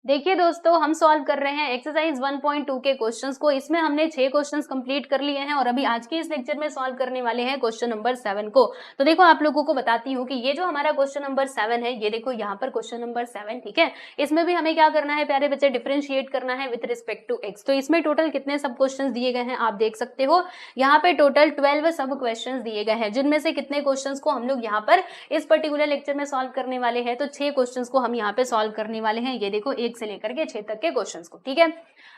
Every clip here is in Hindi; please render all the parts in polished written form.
देखिए दोस्तों, हम सॉल्व कर रहे हैं एक्सरसाइज 1.2 के क्वेश्चंस को। इसमें हमने 6 क्वेश्चंस कंप्लीट कर लिए हैं और अभी आज के इस लेक्चर में सॉल्व करने वाले हैं क्वेश्चन नंबर 7 को। तो देखो, आप लोगों को बताती हूँ कि ये जो हमारा क्वेश्चन नंबर 7 है, ये देखो यहाँ पर क्वेश्चन नंबर 7, ठीक है। इसमें भी हमें क्या करना है प्यारे बच्चे, डिफरेंशिएट करना है विद रिस्पेक्ट टू एक्स। तो इसमें टोटल कितने सब क्वेश्चन दिए गए हैं आप देख सकते हो। यहाँ पे टोटल 12 सब क्वेश्चन दिए गए हैं, जिनमें से कितने क्वेश्चन को हम लोग यहाँ पर इस पर्टिकुलर लेक्चर में सॉल्व करने वाले हैं। तो 6 क्वेश्चन को हम यहाँ पे सॉल्व करने वाले हैं। ये देखो, 1 से लेकर के 6 तक के क्वेश्चंस को, ठीक है।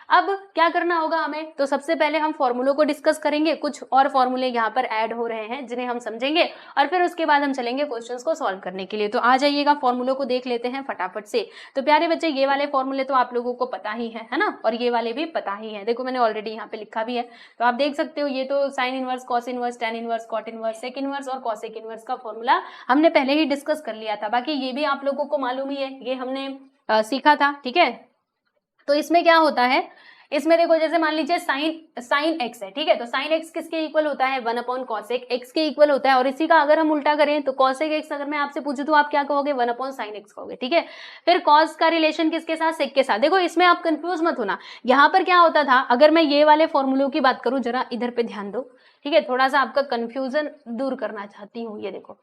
अब क्या करना होगा हमें, तो सबसे पहले हम फॉर्मूलों को डिस्कस करेंगे। कुछ और फॉर्मूले यहाँ पर ऐड हो रहे हैं जिन्हें हम समझेंगे और फिर उसके बाद हम चलेंगे क्वेश्चंस को सॉल्व करने के लिए। तो आ जाइएगा, फॉर्मूलों को देख लेते हैं फटाफट से। तो प्यारे बच्चे, ये वाले फॉर्मूले तो आप लोगों को पता ही है ना, और ये वाले भी पता ही है। देखो, मैंने ऑलरेडी यहाँ पे लिखा भी है, तो आप देख सकते हो। ये तो sine inverse, cos inverse, tan inverse, cot inverse, sec inverse और कॉसेक इनवर्स का फॉर्मूला हमने पहले ही डिस्कस कर लिया था। बाकी ये भी आप लोगों को मालूम ही है, ये हमने सीखा था, ठीक है। तो इसमें क्या होता है, इसमें देखो, जैसे मान लीजिए साइन एक्स है, ठीक है। तो साइन एक्स किसके इक्वल होता है, 1 कॉसेक एक्स के इक्वल होता है। और इसी का अगर हम उल्टा करें तो कॉसेक एक्स अगर मैं आपसे पूछूं तो आप क्या कहोगे, 1 साइन एक्स कहोगे, ठीक है। फिर कॉस का रिलेशन किसके साथ, सेक के साथ। देखो, इसमें आप कंफ्यूज मत होना। यहाँ पर क्या होता था, अगर मैं ये वाले फॉर्मूलों की बात करूं, जरा इधर पे ध्यान दो, ठीक है। थोड़ा सा आपका कंफ्यूजन दूर करना चाहती हूँ। ये देखो,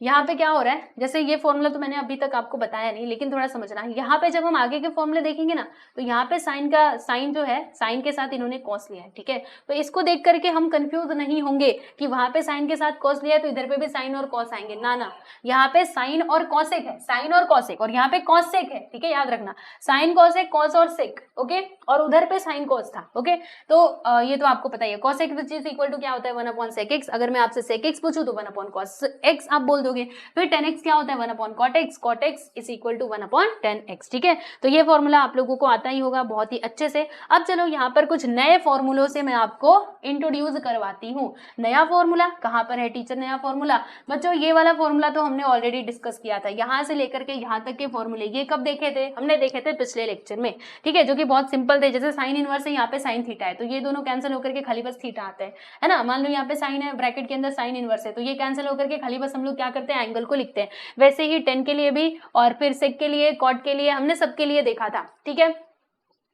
यहाँ पे क्या हो रहा है, जैसे ये फॉर्मूला तो मैंने अभी तक आपको बताया नहीं, लेकिन थोड़ा समझना है। यहाँ पे जब हम आगे के फॉर्मूले देखेंगे ना, तो यहाँ पे साइन जो है, साइन के साथ इन्होंने कॉस लिया है, ठीक है। तो इसको देख करके हम कंफ्यूज नहीं होंगे कि वहां पे साइन के साथ कॉस लिया है तो इधर पे भी साइन और कॉस आएंगे, ना ना। यहाँ पे साइन और कॉसेक है, साइन और कॉसेक, और यहाँ पे कॉसेक है, ठीक है, याद रखना। साइन कॉसेक, कॉस और सेक, ओके। और उधर पे साइन कॉस था, ओके। तो ये तो आपको पता ही है। Cosec which is equal to क्या होता है, 1 सेक एक्स। अगर मैं आपसे सेक एक्स पूछूं तो 1 कॉस एक्स आप बोल दोगे। फिर tan x क्या होता है, 1 cot x, cot x is equal to 1 tan x, ठीक है। तो ये फॉर्मूला आप लोगों को आता ही होगा बहुत ही अच्छे से। अब चलो, यहाँ पर कुछ नए फॉर्मूलों से मैं आपको इंट्रोड्यूस करवाती हूँ। नया फॉर्मूला कहाँ पर है टीचर, नया फॉर्मूला बच्चों, ये वाला फॉर्मूला तो हमने ऑलरेडी डिस्कस किया था। यहाँ से लेकर के यहाँ तक के फॉर्मूले ये कब देखे थे, हमने देखे थे पिछले लेक्चर में, ठीक है, जो कि बहुत सिंपल थे। जैसे साइन इनवर्स है, यहाँ पे साइन थीटा है, तो ये दोनों कैंसिल होकर के खाली बस थीटा आता है ना। मान लो यहाँ पे साइन है, ब्रैकेट के अंदर साइन इनवर्स है, तो ये कैंसिल होकर के खाली बस हम लोग क्या करते हैं, एंगल को लिखते हैं। वैसे ही टेन के लिए भी, और फिर सेक के लिए, कॉट के लिए, हमने सबके लिए देखा था, ठीक है।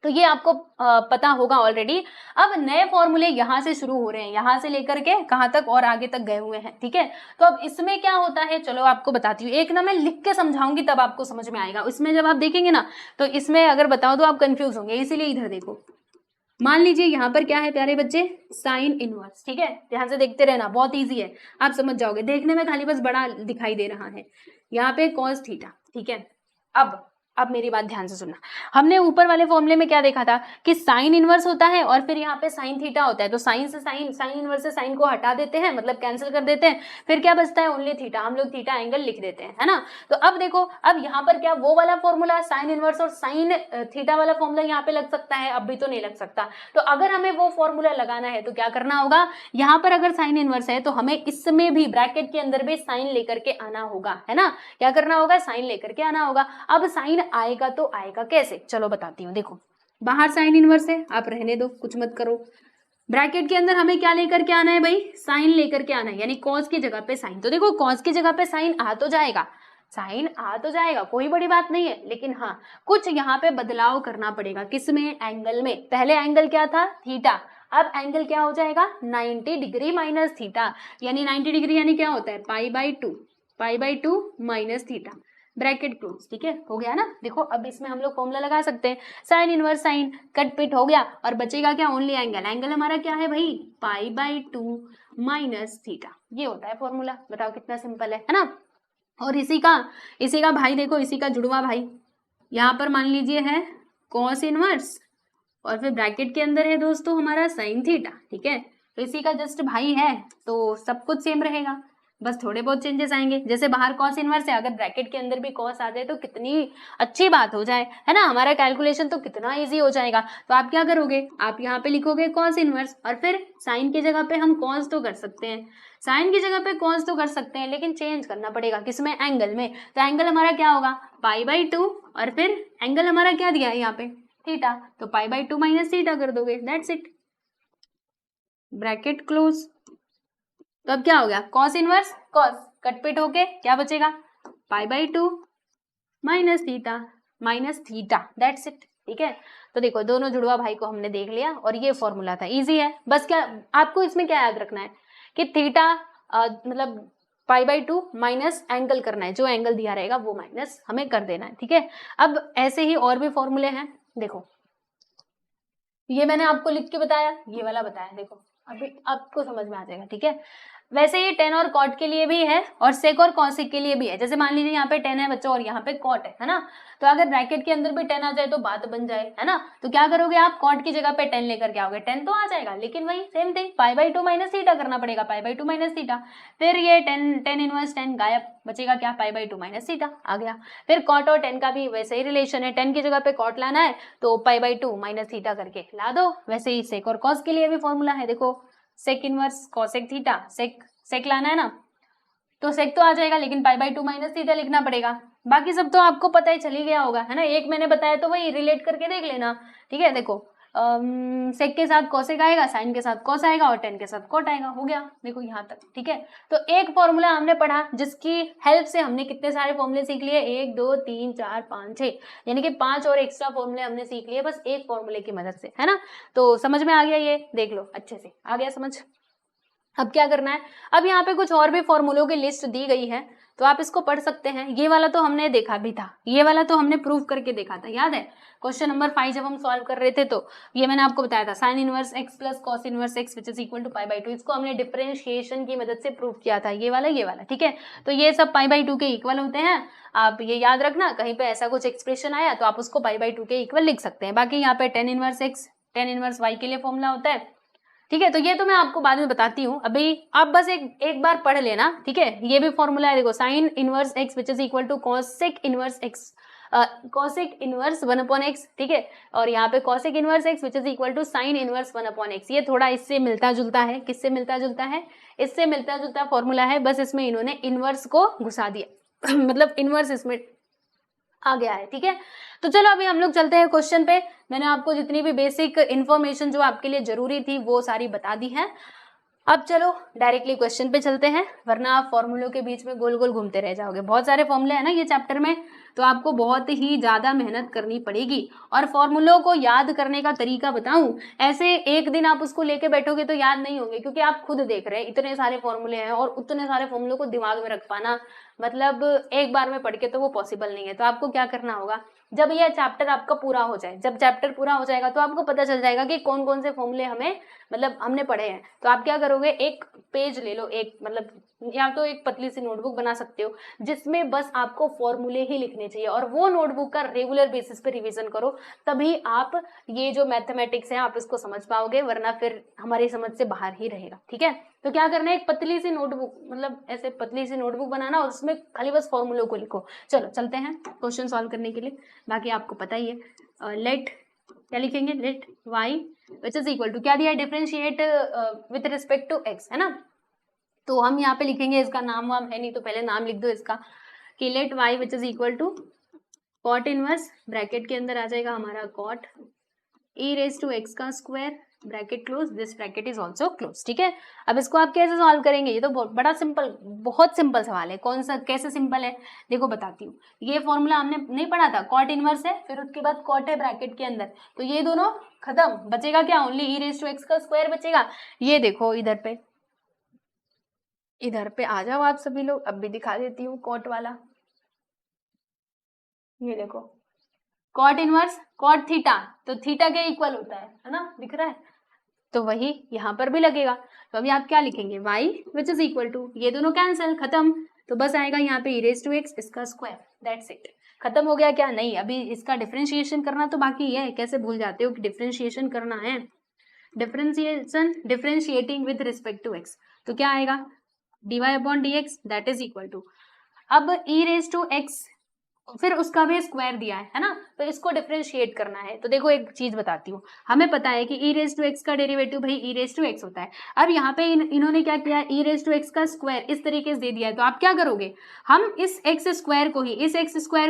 तो ये आपको पता होगा ऑलरेडी। अब नए फॉर्मूले यहाँ से शुरू हो रहे हैं, यहाँ से लेकर के कहाँ तक और आगे तक गए हुए हैं, ठीक है। तो अब इसमें क्या होता है, चलो आपको बताती हूँ। एक ना मैं लिख के समझाऊंगी तब आपको समझ में आएगा। इसमें जब आप देखेंगे ना, तो इसमें अगर बताओ तो आप कंफ्यूज होंगे, इसीलिए इधर देखो। मान लीजिए यहाँ पर क्या है प्यारे बच्चे, साइन इनवर्स, ठीक है। ध्यान से देखते रहना, बहुत इजी है, आप समझ जाओगे। देखने में खाली बस बड़ा दिखाई दे रहा है। यहाँ पे कॉस थीटा, ठीक है। अब मेरी बात ध्यान से सुनना। हमने ऊपर वाले फॉर्मूले में क्या देखा था कि साइन इनवर्स होता है और फिर यहाँ पे साइन थीटा होता है। तो साइन से साइन इनवर्स से साइन को हटा देते हैं, मतलब कैंसिल कर देते हैं। फिर क्या बचता है, ओनली थीटा। हम लोग थीटा एंगल लिख देते हैं, है ना। तो अब देखो, अब यहाँ पर क्या वो वाला फॉर्मूला साइन इनवर्स और साइन थीटा वाला फॉर्मूला यहाँ पे लग सकता है, अब भी तो नहीं लग सकता। तो अगर हमें वो फॉर्मूला लगाना है तो क्या करना होगा, यहाँ पर अगर साइन इनवर्स है तो हमें इसमें भी ब्रैकेट के अंदर भी साइन लेकर के आना होगा, है ना। क्या करना होगा, साइन लेकर के आना होगा। अब साइन आएगा तो आएगा कैसे, चलो बताती हूँ। देखो, बाहर साइन इनवर्स है, आप रहने दो, कुछ मत करो। ब्रैकेट के अंदर हमें क्या लेकर के आना है भाई, साइन लेकर के आना है, यानी कॉस की जगह पे साइन। तो देखो, कॉस की जगह पे साइन आ तो जाएगा, साइन आ तो जाएगा, कोई बड़ी बात नहीं है। लेकिन हाँ, कुछ यहाँ पे बदलाव करना पड़ेगा। किसमें, एंगल में। पहले एंगल क्या था, थीटा। अब एंगल क्या हो जाएगा, 90 डिग्री माइनस थीटा। यानी 90 डिग्री यानी क्या होता है, पाई by to minus theta, bracket close, ठीक है, हो गया ना। देखो, अब इसमें हम लोग फॉर्मूला लगा सकते हैं। साइन इनवर्स साइन कट पिट हो गया, और बचेगा क्या, ओनली एंगल। एंगल हमारा क्या है भाई, पाई/2 माइनस थीटा। ये होता है फॉर्मूला। बताओ कितना सिंपल है ना। और इसी का भाई देखो, इसी का जुड़वा भाई यहाँ पर मान लीजिए है कॉस इनवर्स, और फिर ब्रैकेट के अंदर है दोस्तों हमारा साइन थीटा, ठीक है। तो इसी का जस्ट भाई है, तो सब कुछ सेम रहेगा, बस थोड़े बहुत चेंजेस आएंगे। जैसे बाहर कॉस इनवर्स है, अगर ब्रैकेट के अंदर भी कॉस आ जाए तो कितनी अच्छी बात हो जाए, है ना। हमारा कैलकुलेशन तो कितना इजी हो जाएगा। तो आप क्या करोगे, आप यहाँ पे लिखोगे कॉस इनवर्स, और फिर साइन की जगह पे हम कॉस तो कर सकते हैं, साइन की जगह पे कॉस तो कर सकते हैं, लेकिन चेंज करना पड़ेगा किसमें, एंगल में। तो एंगल हमारा क्या होगा, पाई/2, और फिर एंगल हमारा क्या दिया है यहाँ पे, थीटा। तो पाई/2 माइनस थीटा कर दोगे, दैट्स इट, ब्रैकेट क्लोज। तो अब क्या हो गया, कॉस इनवर्स कॉस कटपिट होके क्या बचेगा, पाई/2 minus theta, minus theta, that's it. ठीक है, तो देखो दोनों जुड़वा भाई को हमने देख लिया और ये फॉर्मूला था, इजी है। बस क्या आपको इसमें क्या याद रखना है कि थीटा मतलब π/2 माइनस एंगल करना है, जो एंगल दिया रहेगा वो माइनस हमें कर देना है। ठीक है, अब ऐसे ही और भी फॉर्मूले हैं, देखो ये मैंने आपको लिख के बताया, ये वाला बताया, देखो अभी आपको समझ में आ जाएगा। ठीक है, वैसे ये टेन और कॉट के लिए भी है और सेक और कॉसिक के लिए भी है। जैसे मान लीजिए यहाँ पे 10 है बच्चों और यहाँ पे कॉट है ना, तो अगर ब्रैकेट के अंदर भी 10 आ जाए तो बात बन जाए, है ना। तो क्या करोगे आप, कॉट की जगह पे 10 लेकर के आओगे, 10 तो आ जाएगा, लेकिन वही सेम थिंग π/2 माइनस थीटा करना पड़ेगा, π/2 माइनस थीटा। फिर ये 10 इनवर्स 10 गायब, बचेगा क्या, π/2 माइनस थीटा आ गया। फिर कॉट और 10 का भी वैसे ही रिलेशन है, 10 की जगह पे कॉट लाना है तो π/2 माइनस थीटा करके ला दो। वैसे ही सेक और कॉस के लिए भी फॉर्मूला है, देखो सेक इनवर्स कॉसेक थीटा, सेक लाना है ना तो सेक तो आ जाएगा, लेकिन π/2 माइनस थीटा लिखना पड़ेगा। बाकी सब तो आपको पता ही चली गया होगा, है ना, एक मैंने बताया तो वही रिलेट करके देख लेना। ठीक है, देखो सेक के साथ कॉसेक आएगा, साइन के साथ कॉस आएगा और 10 के साथ कॉट आएगा, हो गया देखो यहाँ तक। ठीक है, तो एक फॉर्मूला हमने पढ़ा जिसकी हेल्प से हमने कितने सारे फॉर्मूले सीख लिए, 1 2 3 4 5 6, यानी कि 5 और एक्स्ट्रा फॉर्मूले हमने सीख लिए बस एक फॉर्मूले की मदद से, है ना। तो समझ में आ गया, ये देख लो अच्छे से आ गया समझ। अब क्या करना है, अब यहाँ पे कुछ और भी फॉर्मूलों की लिस्ट दी गई है तो आप इसको पढ़ सकते हैं। ये वाला तो हमने देखा भी था, ये वाला तो हमने प्रूव करके देखा था, याद है क्वेश्चन नंबर 5 जब हम सॉल्व कर रहे थे तो ये मैंने आपको बताया था, sine inverse x plus cos inverse x which is equal to π/2, इसको हमने डिफरेंशिएशन की मदद से प्रूव किया था, ये वाला। ठीक है, तो ये सब π/2 के इक्वल होते हैं, आप ये याद रखना, कहीं पे ऐसा कुछ एक्सप्रेशन आया तो आप उसको π/2 के इक्वल लिख सकते हैं। बाकी यहाँ पे tan inverse x tan inverse y के लिए फॉर्मूला होता है। ठीक है, तो ये तो मैं आपको बाद में बताती हूँ, अभी आप बस एक बार पढ़ लेना। ठीक है, ये भी फॉर्मूला है, देखो sine inverse x which is equal to cosec inverse x, cosec inverse 1/x। ठीक है, और यहाँ पे cosec inverse x which is equal to sine inverse 1/x। ये थोड़ा इससे मिलता जुलता है, किससे मिलता जुलता है, इससे मिलता जुलता फॉर्मूला है, बस इसमें इन्होंने इनवर्स को घुसा दिया मतलब इनवर्स इसमें आ गया है। ठीक है, तो चलो अभी हम लोग चलते हैं क्वेश्चन पे। मैंने आपको जितनी भी बेसिक इन्फॉर्मेशन जो आपके लिए जरूरी थी वो सारी बता दी है। अब चलो डायरेक्टली क्वेश्चन पे चलते हैं, वरना आप फॉर्मूलों के बीच में गोल गोल घूमते रह जाओगे। बहुत सारे फॉर्मूले हैं ना ये चैप्टर में, तो आपको बहुत ही ज्यादा मेहनत करनी पड़ेगी। और फॉर्मूलों को याद करने का तरीका बताऊं, ऐसे एक दिन आप उसको लेके बैठोगे तो याद नहीं होंगे, क्योंकि आप खुद देख रहे हैं इतने सारे फॉर्मूले हैं और उतने सारे फॉर्मूलों को दिमाग में रख पाना मतलब एक बार में पढ़ के तो वो पॉसिबल नहीं है। तो आपको क्या करना होगा, जब यह चैप्टर आपका पूरा हो जाए, जब चैप्टर पूरा हो जाएगा तो आपको पता चल जाएगा कि कौन कौन से फॉर्मूले हमें मतलब हमने पढ़े हैं। तो आप क्या करोगे, एक पेज ले लो, एक मतलब या तो एक पतली सी नोटबुक बना सकते हो जिसमें बस आपको फॉर्मूले ही लिखने चाहिए, और वो नोटबुक का रेगुलर बेसिस पे रिवीजन करो, तभी आप ये जो मैथमेटिक्स है आप इसको समझ पाओगे, वरना फिर हमारी समझ से बाहर ही रहेगा। ठीक है, तो क्या करना है, एक पतली सी नोटबुक, मतलब ऐसे पतली सी नोटबुक बनाना और उसमें खाली बस फॉर्मूलों को लिखो। चलो चलते हैं क्वेश्चन सॉल्व करने के लिए, बाकी आपको पता ही है। लेट क्या लिखेंगे, let y which is equal to क्या दिया है, differentiate with respect to x, है ना। तो हम यहाँ पे लिखेंगे, इसका नाम वाम है नहीं तो पहले नाम लिख दो इसका, कि let y which is equal to cot inverse, bracket के अंदर आ जाएगा हमारा cot e raise to x का square, bracket close, this bracket is also close. ठीक है, अब इसको आप कैसे सॉल्व करेंगे, ये तो बड़ा सिंपल, बहुत सिंपल सवाल है। कौन सा कैसे सिंपल है, देखो बताती हूँ। ये फॉर्मूला हमने नहीं पढ़ा था, कॉट इनवर्स है, फिर उसके बाद कॉट है ब्रैकेट के अंदर, तो ये दोनों खत्म, बचेगा क्या, only e raise to x का स्क्वायर बचेगा। ये देखो इधर पे आ जाओ आप सभी लोग, अब भी दिखा देती हूँ कॉट वाला, ये देखो कॉट इनवर्स कॉट थीटा, तो थीटा के इक्वल होता है ना, दिख रहा है, तो वही यहाँ पर भी लगेगा। तो अभी आप क्या लिखेंगे, y which is equal to, ये दोनों कैंसिल, खत्म, तो बस आएगा यहाँ पे e रेज टू x इसका स्क्वायर, दैट्स इट। खत्म हो गया क्या, नहीं, अभी इसका डिफरेंशिएशन करना तो बाकी है। कैसे भूल जाते हो कि डिफरेंशिएशन करना है, differentiating with respect to x, तो क्या आएगा dy upon dx that is equal to, अब e रेज टू x फिर उसका भी स्क्वायर दिया है ना, तो इसको डिफरेंशिएट करना है। तो देखो एक चीज बताती हूँ, हमें पता है कि e रेज टू एक्स का डेरिवेटिव भाई e रेज टू एक्स होता है। अब यहाँ पे इन्होंने क्या किया, e रेज टू एक्स का स्क्वायर इस तरीके से दे दिया है, तो आप क्या करोगे, हम इस एक्स स्क्वायर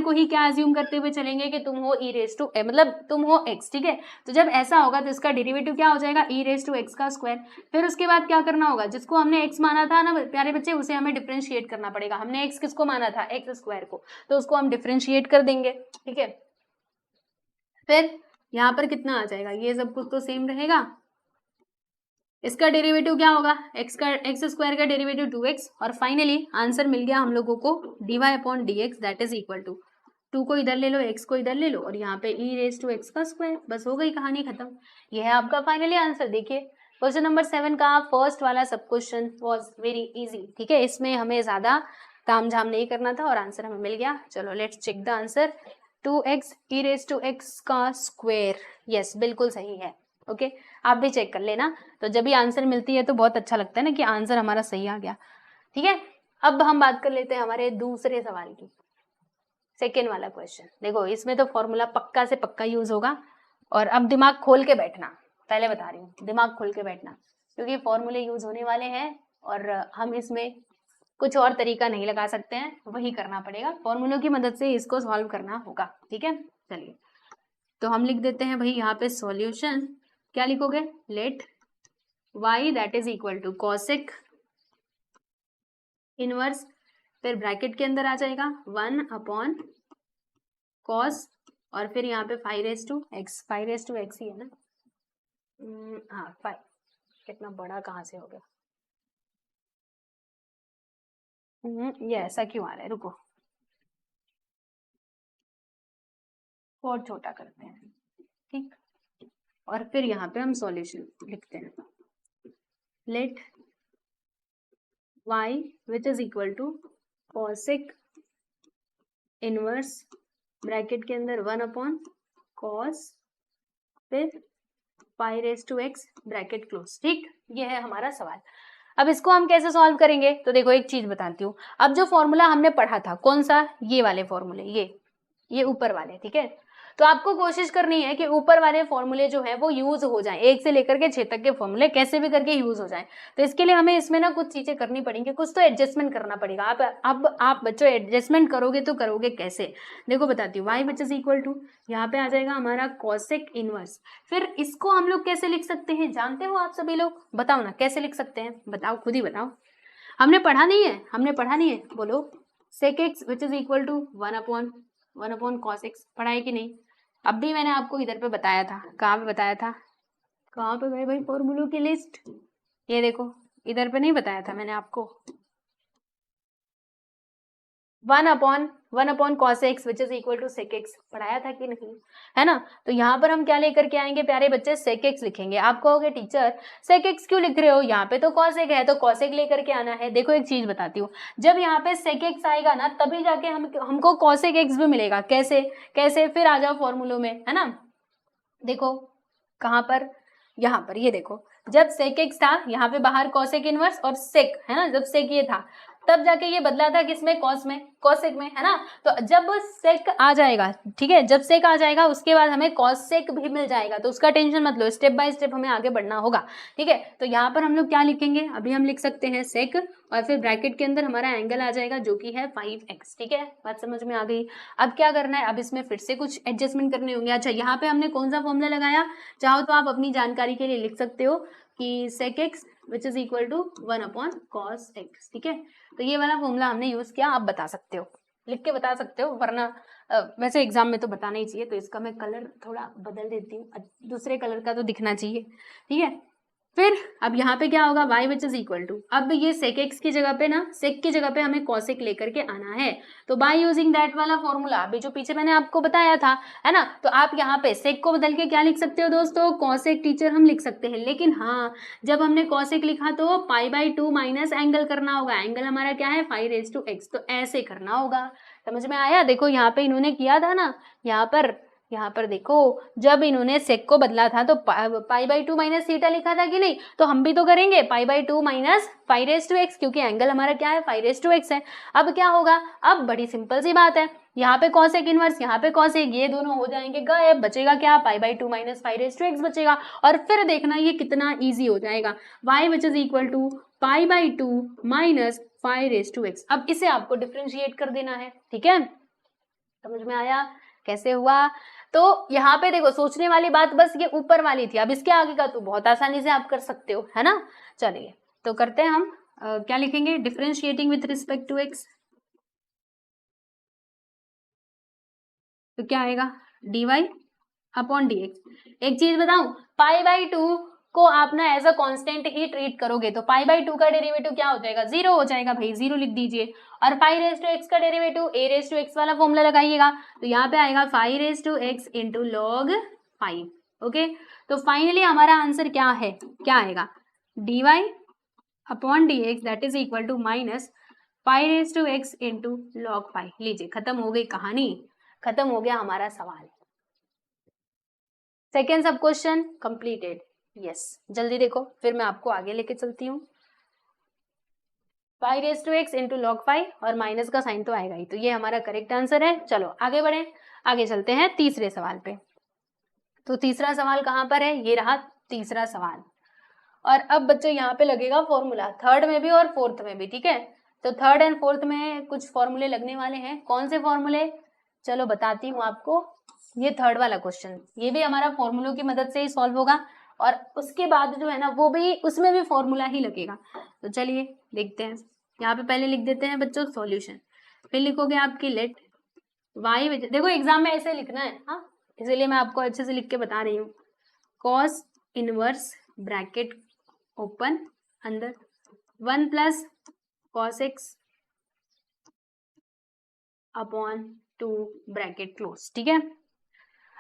को ही क्या अज्यूम करते हुए चलेंगे कि तुम हो e रेज टू मतलब तुम हो x। ठीक है, तो जब ऐसा होगा तो इसका डेरिवेटिव क्या हो जाएगा, e रेज टू एक्स का स्क्वायर। फिर उसके बाद क्या करना होगा, जिसको हमने x माना था ना प्यारे बच्चे, उसे हमें डिफरेंशिएट करना पड़ेगा। हमने x किसको माना था, एक्स स्क्वायर को, तो उसको हम डिफरेंशिएट कर देंगे। ठीक है, फिर यहाँ पर कितना आ जाएगा, ये सब कुछ तो सेम रहेगा, इसका डेरिवेटिव क्या होगा, एक्स स्क्वायर का डेरिवेटिव 2x, और फाइनली आंसर मिल गया हम लोगों को dy/dx that is equal to 2 को इधर ले लो, x को इधर ले लो, और यहाँ पे e⁻x का स्क्वायर, बस हो गई कहानी खत्म। ये है आपका फाइनली आंसर। देखिए क्वेश्चन नंबर 7 का फर्स्ट वाला सब क्वेश्चन वॉज वेरी इजी, ठीक है, इसमें हमें ज्यादा ताम झाम नहीं करना था और आंसर हमें मिल गया। चलो let's check the answer, 2x e⁻x का स्क्वायर, यस बिल्कुल सही है। ओके आप भी चेक कर लेना, तो जब भी आंसर मिलती है तो बहुत अच्छा लगता है ना कि आंसर हमारा सही आ गया। ठीक है, अब हम बात कर लेते हैं हमारे दूसरे सवाल की, सेकेंड वाला क्वेश्चन। देखो इसमें तो फॉर्मूला पक्का से पक्का यूज होगा, और अब दिमाग खोल के बैठना, पहले बता रही हूँ दिमाग खोल के बैठना, क्योंकि फॉर्मूले यूज होने वाले हैं और हम इसमें कुछ और तरीका नहीं लगा सकते हैं, वही करना पड़ेगा, फॉर्मूलों की मदद से इसको सॉल्व करना होगा। ठीक है चलिए, तो हम लिख देते हैं भाई यहाँ पे सॉल्यूशन, क्या लिखोगे, let y that is equal to cosec inverse, फिर ब्रैकेट के अंदर आ जाएगा 1 कॉस, और फिर यहाँ पे 5x, 5x ही है ना, हाँ 5, कितना बड़ा कहाँ से हो गया, ये ऐसा क्यों आ रहा है, रुको और छोटा करते हैं, ठीक, और फिर यहाँ पे हम सॉल्यूशन लिखते हैं, let y which is equal to cosec inverse, bracket के अंदर 1 कॉस, फिर 5x ब्रैकेट क्लोज। ठीक, ये है हमारा सवाल। अब इसको हम कैसे सॉल्व करेंगे, तो देखो एक चीज बताती हूँ, अब जो फॉर्मूला हमने पढ़ा था कौन सा, ये वाले फॉर्मूले, ये ऊपर वाले, ठीक है, तो आपको कोशिश करनी है कि ऊपर वाले फॉर्मूले जो है वो यूज हो जाएं, 1 से लेकर के 6 तक के फॉर्मूले कैसे भी करके यूज हो जाएं। तो इसके लिए हमें इसमें ना कुछ चीजें करनी पड़ेंगी, कुछ तो एडजस्टमेंट करना पड़ेगा। आप बच्चों एडजस्टमेंट करोगे तो करोगे कैसे, देखो बताती हूँ, y which is equal to, यहाँ पे आ जाएगा हमारा कॉसेक इनवर्स, फिर इसको हम लोग कैसे लिख सकते हैं, जानते हो आप सभी लोग, बताओ ना कैसे लिख सकते हैं, बताओ खुद ही बताओ, हमने पढ़ा नहीं है, बोलो, sec x which is equal to 1 cos x, पढ़ा है कि नहीं, अब भी मैंने आपको इधर पे बताया था, कहाँ पे बताया था, कहाँ पे गए भाई फॉर्मूलों की लिस्ट, ये देखो इधर पे नहीं बताया था मैंने आपको, 1 upon cos x which is equal to sec x, पढ़ाया था कि नहीं, है ना। तो यहाँ पर हम क्या लेकर के आएंगे प्यारे बच्चे, सेक एक्स लिखेंगे। आप कहोगे टीचर सेक एक्स क्यों लिख रहे हो, यहाँ पे तो कॉस एक है, तो कॉस एक लेकर के आना है। देखो एक चीज बताती हूँ, जब यहाँ पे सेक एक्स आएगा ना तभी जाके हमको कॉसेक एक्स भी मिलेगा, कैसे कैसे, फिर आ जाओ फॉर्मूलों में, है ना। देखो कहाँ पर, यहाँ पर, ये देखो जब सेक एक्स था यहाँ पे बाहर कॉसेक इनवर्स और सेक, है ना, जब सेक ये था तब जाके ये बदला था किसमें, कॉस में, कॉसेक में, है ना। तो जब सेक आ जाएगा, ठीक है, जब सेक आ जाएगा उसके बाद हमें कॉसेक भी मिल जाएगा, तो उसका टेंशन मत लो, स्टेप बाय स्टेप हमें आगे बढ़ना होगा। ठीक है, तो यहाँ पर हम लोग क्या लिखेंगे, अभी हम लिख सकते हैं सेक, और फिर ब्रैकेट के अंदर हमारा एंगल आ जाएगा जो कि है 5x। ठीक है, बात समझ में आ गई। अब क्या करना है, अब इसमें फिर से कुछ एडजस्टमेंट करने होंगे। अच्छा, यहाँ पे हमने कौन सा फॉर्मूला लगाया, चाहो तो आप अपनी जानकारी के लिए लिख सकते हो कि sec x which is equal to 1/cos x। ठीक है, तो ये वाला फॉर्मूला हमने यूज किया, आप बता सकते हो, लिख के बता सकते हो, वरना वैसे एग्जाम में तो बताना ही चाहिए, तो इसका मैं कलर थोड़ा बदल देती हूँ, दूसरे कलर का तो दिखना चाहिए। ठीक है, फिर अब यहाँ पे क्या होगा, y which is equal to, अब ये सेक एक्स की जगह पे ना, सेक की जगह पे हमें कॉसेक लेकर के आना है, तो बाय यूजिंग दैट वाला फॉर्मूला अभी जो पीछे मैंने आपको बताया था, है ना। तो आप यहाँ पे सेक को बदल के क्या लिख सकते हो दोस्तों, कॉसेक टीचर हम लिख सकते हैं, लेकिन हाँ जब हमने कॉसेक लिखा तो π/2 माइनस एंगल करना होगा, एंगल हमारा क्या है 5x, तो ऐसे करना होगा। समझ में आया, देखो यहाँ पे इन्होंने किया था ना, यहाँ पर देखो जब इन्होंने सेक को बदला था तो π/2 माइनस थीटा लिखा था कि नहीं, तो हम भी तो करेंगे π/2 माइनस 5x, क्योंकि एंगल हमारा क्या है 5x है। अब क्या होगा, अब बड़ी सिंपल सी बात है, यहाँ पे कॉसेक इनवर्स, यहाँ पे कॉसेक, ये दोनों हो जाएंगे गायब, बचेगा क्या, π/2 माइनस 5x बचेगा, और फिर देखना ये कितना ईजी हो जाएगा, y which is equal to π/2 minus 5x। अब इसे आपको डिफ्रेंशिएट कर देना है। ठीक है, समझ में आया कैसे हुआ। तो यहाँ पे देखो सोचने वाली बात बस ये ऊपर वाली थी, अब इसके आगे का तो बहुत आसानी से आप कर सकते हो, है ना। चलिए तो करते हैं हम, क्या लिखेंगे, differentiating with respect to x, तो क्या आएगा, dy अपॉन डी एक्स। एक चीज बताऊं, पाई बाई टू को आप ना एज अ कांस्टेंट ही ट्रीट करोगे तो पाई बाई टू का डेरिवेटिव क्या हो जाएगा, जीरो हो जाएगा भाई, जीरो लिख दीजिए। और पाई रेज टू एक्स का derivative a raise to x वाला फॉर्मूला लगाइएगा, तो यहाँ पे आएगा five raise to x into log 5। Okay, तो फाइनली हमारा आंसर क्या है, क्या आएगा, d y upon d x that is equal to minus pi raise to x into log 5। लीजिए खत्म हो गई कहानी, खत्म हो गया हमारा सवाल। सेकेंड सब क्वेश्चन कंप्लीटेड। यस, जल्दी देखो फिर मैं आपको आगे लेके चलती हूँ। Pi raise to x into log 5 और माइनस का साइन तो आएगा ही, तो ये हमारा करेक्ट आंसर है। चलो आगे बढ़े, आगे चलते हैं तीसरे सवाल पे। तो तीसरा सवाल कहाँ पर है, ये रहा तीसरा सवाल। और अब बच्चों यहाँ पे लगेगा फॉर्मूला, थर्ड में भी और फोर्थ में भी, ठीक है। तो थर्ड एंड फोर्थ में कुछ फॉर्मूले लगने वाले हैं। कौन से फॉर्मूले, चलो बताती हूँ आपको। ये थर्ड वाला क्वेश्चन, ये भी हमारा फॉर्मूलों की मदद से ही सॉल्व होगा, और उसके बाद जो है ना वो भी, उसमें भी फॉर्मूला ही लगेगा। तो चलिए देखते हैं। यहाँ पे पहले लिख देते हैं बच्चों सॉल्यूशन, फिर लिखोगे आपकी लेट वाई, देखो एग्जाम में ऐसे लिखना है, हाँ, इसीलिए मैं आपको अच्छे से लिख के बता रही हूँ। कॉस इनवर्स ब्रैकेट ओपन अंदर 1 plus cos x upon 2 bracket close, ठीक है।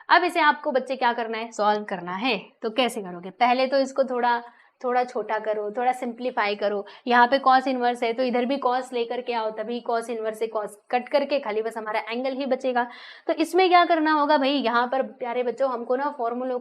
अब इसे आपको बच्चे क्या करना है, सॉल्व करना है। तो कैसे करोगे, पहले तो इसको थोड़ा थोड़ा छोटा करो, थोड़ा सिंप्लीफाई करो। यहाँ पे कॉस इनवर्स है तो इधर भी कॉस लेकर के आओ, तभी कॉस इनवर्स से कॉस कट करके खाली बस हमारा एंगल ही बचेगा। तो इसमें क्या करना होगा भाई, यहाँ पर प्यारे बच्चों हमको ना फॉर्मूले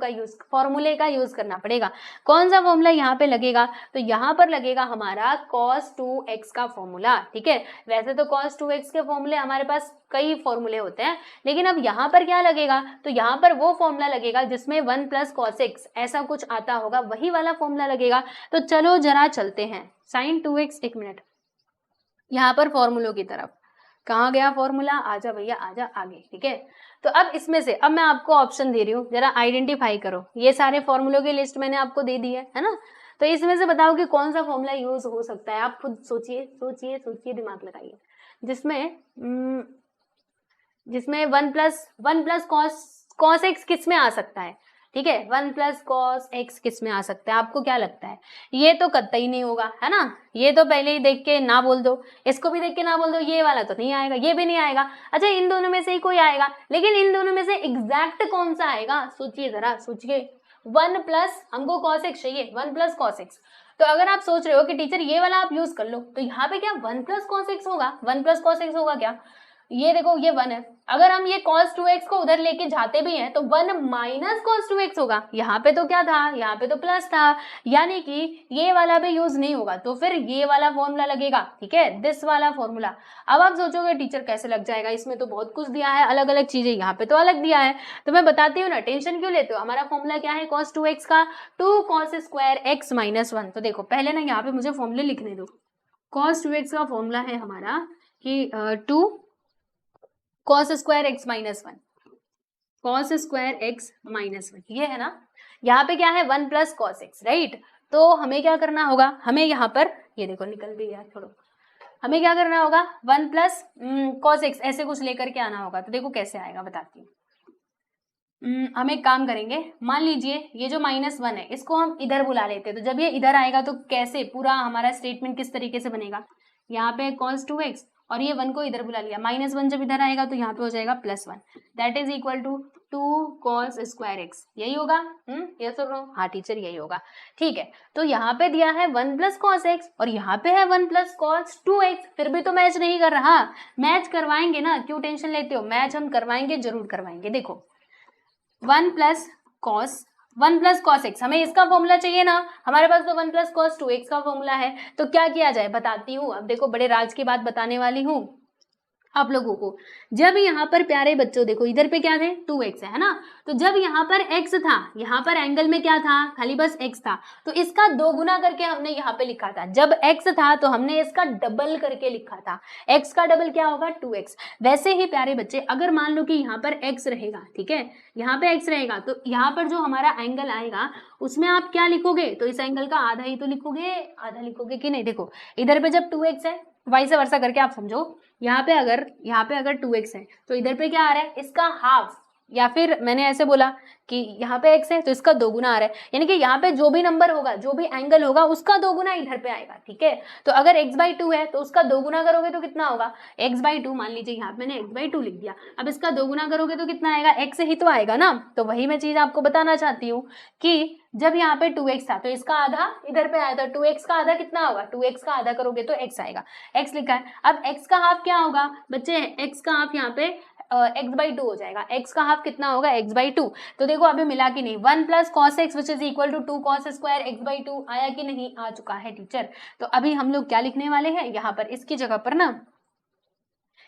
का यूज करना पड़ेगा। कौन सा फॉर्मूला यहाँ पे लगेगा, तो यहाँ पर लगेगा हमारा cos 2x का फॉर्मूला, ठीक है। वैसे तो cos 2x के फॉर्मूले हमारे पास कई फॉर्मूले होते हैं, लेकिन अब यहाँ पर क्या लगेगा, तो यहाँ पर वो फॉर्मूला लगेगा जिसमें 1 प्लस कॉस एक्स ऐसा कुछ आता होगा, वही वाला फॉर्मूला लगेगा। तो चलो जरा चलते हैं साइन 2x, एक मिनट, यहाँ पर फॉर्मूलों की तरफ। कहाँ गया फॉर्मूला, आजा भैया आजा आगे, ठीक है। तो अब इसमें से अब मैं आपको ऑप्शन दे रही हूँ, जरा आइडेंटिफाई करो। ये सारे फॉर्मूलों की लिस्ट मैंने आपको दे दी है ना। तो इसमें से बताओ कि कौन सा फॉर्मूला यूज हो सकता है। आप खुद सोचिए सोचिए सोचिए, दिमाग लगाइए। जिसमें 1 प्लस कॉस एक्स किस में आ सकता है, ठीक है। 1 प्लस कॉस एक्स किस में आ सकता है, आपको क्या लगता है। ये तो कतई नहीं होगा, है ना। ये तो पहले ही देख के ना बोल दो, इसको भी देख के ना बोल दो, ये वाला तो नहीं आएगा, ये भी नहीं आएगा। अच्छा, इन दोनों में से ही कोई आएगा, लेकिन इन दोनों में से एग्जैक्ट कौन सा आएगा, सोचिए जरा सोचिए। 1 प्लस हमको कॉस एक्स चाहिए, 1 प्लस कॉस एक्स। तो अगर आप सोच रहे हो कि टीचर ये वाला आप यूज कर लो, तो यहाँ पे क्या 1 प्लस कॉस एक्स होगा, 1 प्लस कॉस एक्स होगा क्या। ये देखो ये 1 है, अगर हम ये cos 2x को उधर लेके जाते भी हैं तो 1 माइनस cos 2x होगा। यहाँ पे तो क्या था, यहाँ पे तो प्लस था, यानी कि ये वाला भी यूज नहीं होगा, तो फिर ये वाला फॉर्मूला लगेगा, ठीक है, दिस वाला फॉर्मूला। अब आप सोचोगे टीचर कैसे लग जाएगा, इसमें तो बहुत कुछ दिया है, अलग अलग चीजें, यहाँ पे तो अलग दिया है। तो मैं बताती हूँ ना, टेंशन क्यों लेते हो। हमारा फॉर्मूला क्या है cos 2x का, 2 cos स्क्वायर x माइनस 1। तो देखो पहले ना यहाँ पे मुझे फॉर्मूले लिखने दो। cos 2x का फॉर्मूला है हमारा कि 2 cos square x minus 1, cos square x minus 1, ये है ना। यहाँ पे क्या है 1 प्लस कॉस एक्स, राइट। तो हमें क्या करना होगा, हमें यहाँ पर ये देखो निकल भी गया, छोड़ो। हमें क्या करना होगा, 1 प्लस कॉस एक्स ऐसे कुछ लेकर के आना होगा। तो देखो कैसे आएगा बताती हूँ। हम एक काम करेंगे, मान लीजिए ये जो -1 है इसको हम इधर बुला लेते हैं। तो जब ये इधर आएगा तो कैसे पूरा हमारा स्टेटमेंट किस तरीके से बनेगा, यहाँ पे cos 2x और ये 1 को इधर बुला लिया, -1 जब इधर आएगा तो यहाँ पे हो जाएगा +1, that is equal to 2 cos square x. यही होगा, ये सुन रहा हूँ, हाँ टीचर यही होगा, ठीक है। तो यहाँ पे दिया है 1 प्लस कॉस एक्स और यहाँ पे है 1 प्लस कॉस 2x, फिर भी तो मैच नहीं कर रहा। मैच करवाएंगे ना, क्यों टेंशन लेते हो, मैच हम करवाएंगे, जरूर करवाएंगे। देखो 1 प्लस कॉस एक्स, हमें इसका फॉर्मूला चाहिए ना, हमारे पास तो 1 प्लस कॉस 2x का फॉर्मूला है। तो क्या किया जाए बताती हूँ। अब देखो बड़े राज की बात बताने वाली हूँ आप लोगों को। जब यहाँ पर प्यारे बच्चों देखो इधर पे क्या थे 2x है ना, तो जब यहाँ पर x था, यहाँ पर एंगल में क्या था, खाली बस x था, तो इसका 2 गुना करके हमने यहाँ पे लिखा था। जब x था तो हमने इसका डबल करके लिखा था, x का डबल क्या होगा 2x। वैसे ही प्यारे बच्चे अगर मान लो कि यहाँ पर x रहेगा, ठीक है, यहाँ पे x रहेगा, तो यहाँ पर जो हमारा एंगल आएगा उसमें आप क्या लिखोगे, तो इस एंगल का आधा ही तो लिखोगे, आधा लिखोगे कि नहीं। देखो इधर पे जब 2x है, वैसे वर्षा करके आप समझो, यहाँ पे अगर 2x है तो इधर पे क्या आ रहा है, इसका हाफ, या फिर मैंने ऐसे बोला कि यहाँ पे x है तो इसका 2 गुना आ रहा है, यानी कि यहाँ पे जो भी नंबर होगा, जो भी एंगल होगा, उसका 2 गुना इधर पे आएगा, ठीक है। तो अगर x/2 है तो उसका 2 गुना करोगे तो कितना होगा, x/2, मान लीजिए यहाँ पे मैंने x/2 लिख दिया, अब इसका 2 गुना करोगे तो कितना आएगा, x ही तो आएगा ना। तो वही मैं चीज आपको बताना चाहती हूँ कि जब यहाँ पे 2x था तो इसका आधा इधर पे आया था, 2x का आधा कितना होगा, 2x का आधा करोगे तो x आएगा, x लिखा है। अब x का हाफ क्या होगा बच्चे, x का हाफ यहाँ पे x/2 हो जाएगा, x का हाफ कितना होगा, x/2। तो देखो अभी मिला कि नहीं, 1 + cos x which is equal to 2 cos square x/2 आया कि नहीं, आ चुका है टीचर। तो अभी हम लोग क्या लिखने वाले हैं यहाँ पर, इसकी जगह पर ना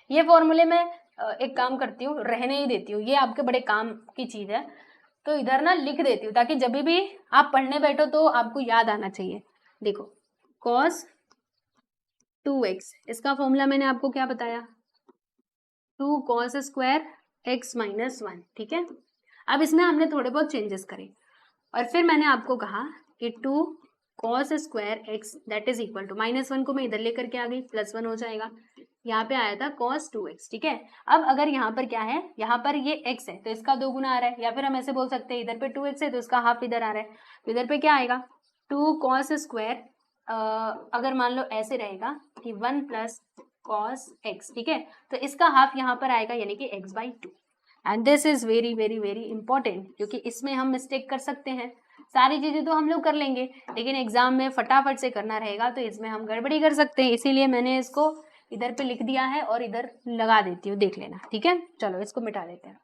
ये फॉर्मूले में एक काम करती हूँ, रहने ही देती हूँ, ये आपके बड़े काम की चीज है, तो इधर ना लिख देती हूँ ताकि जब भी आप पढ़ने बैठो तो आपको याद आना चाहिए। देखो cos 2x, इसका फॉर्मूला मैंने आपको क्या बताया, 2 cos स्क्वायर x - 1, ठीक है। अब इसमें हमने थोड़े बहुत चेंजेस करे और फिर मैंने आपको कहा कि 2 cos square x that is equal to, -1 को मैं इधर लेकर के आ गई, +1 हो जाएगा, यहाँ पे आया था cos 2x, ठीक है। अब अगर यहाँ पर क्या है, यहाँ पर ये x है तो इसका 2 गुना आ रहा है, या फिर हम ऐसे बोल सकते हैं इधर पे 2x है तो इसका हाफ इधर आ रहा है, तो इधर पे क्या आएगा 2 cos स्क्वायर, अगर मान लो ऐसे रहेगा कि 1 + cos x, ठीक है, तो इसका हाफ यहाँ पर आएगा यानी कि x/2। And this is very very very important, क्योंकि इसमें हम मिस्टेक कर सकते हैं, सारी चीजें तो हम लोग कर लेंगे लेकिन एग्जाम में फटाफट से करना रहेगा तो इसमें हम गड़बड़ी कर सकते हैं, इसीलिए मैंने इसको इधर पे लिख दिया है और इधर लगा देती हूँ, देख लेना, ठीक है। चलो इसको मिटा देते हैं।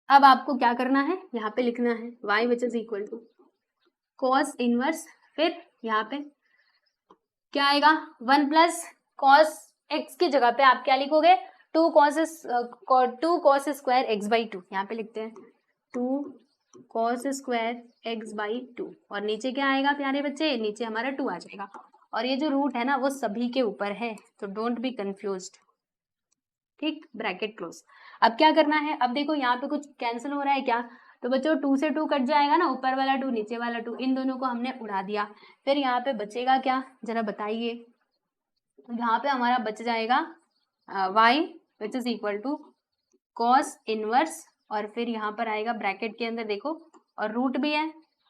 अब आपको क्या करना है, यहाँ पे लिखना है y which is equal to cos inverse, फिर यहाँ पे क्या आएगा 1 + cos x की जगह पे आप क्या लिखोगे 2 cos स्क्वायर x/2, यहाँ पे लिखते हैं 2 cos स्क्वायर x/2 और नीचे क्या आएगा प्यारे बच्चे, नीचे हमारा 2 आ जाएगा और ये जो रूट है ना वो सभी के ऊपर है, तो डोंट बी कंफ्यूज्ड, ठीक, ब्रैकेट क्लोज। अब क्या करना है, अब देखो यहाँ पे कुछ कैंसिल हो रहा है क्या, तो बच्चों 2 से 2 कट जाएगा ना, ऊपर वाला 2 नीचे वाला 2, इन दोनों को हमने उड़ा दिया, फिर यहाँ पे बचेगा क्या जरा बताइए, यहाँ पे हमारा बच जाएगा y which is equal to cos inverse और फिर यहाँ पर आएगा ब्रैकेट के अंदर देखो और रूट भी है,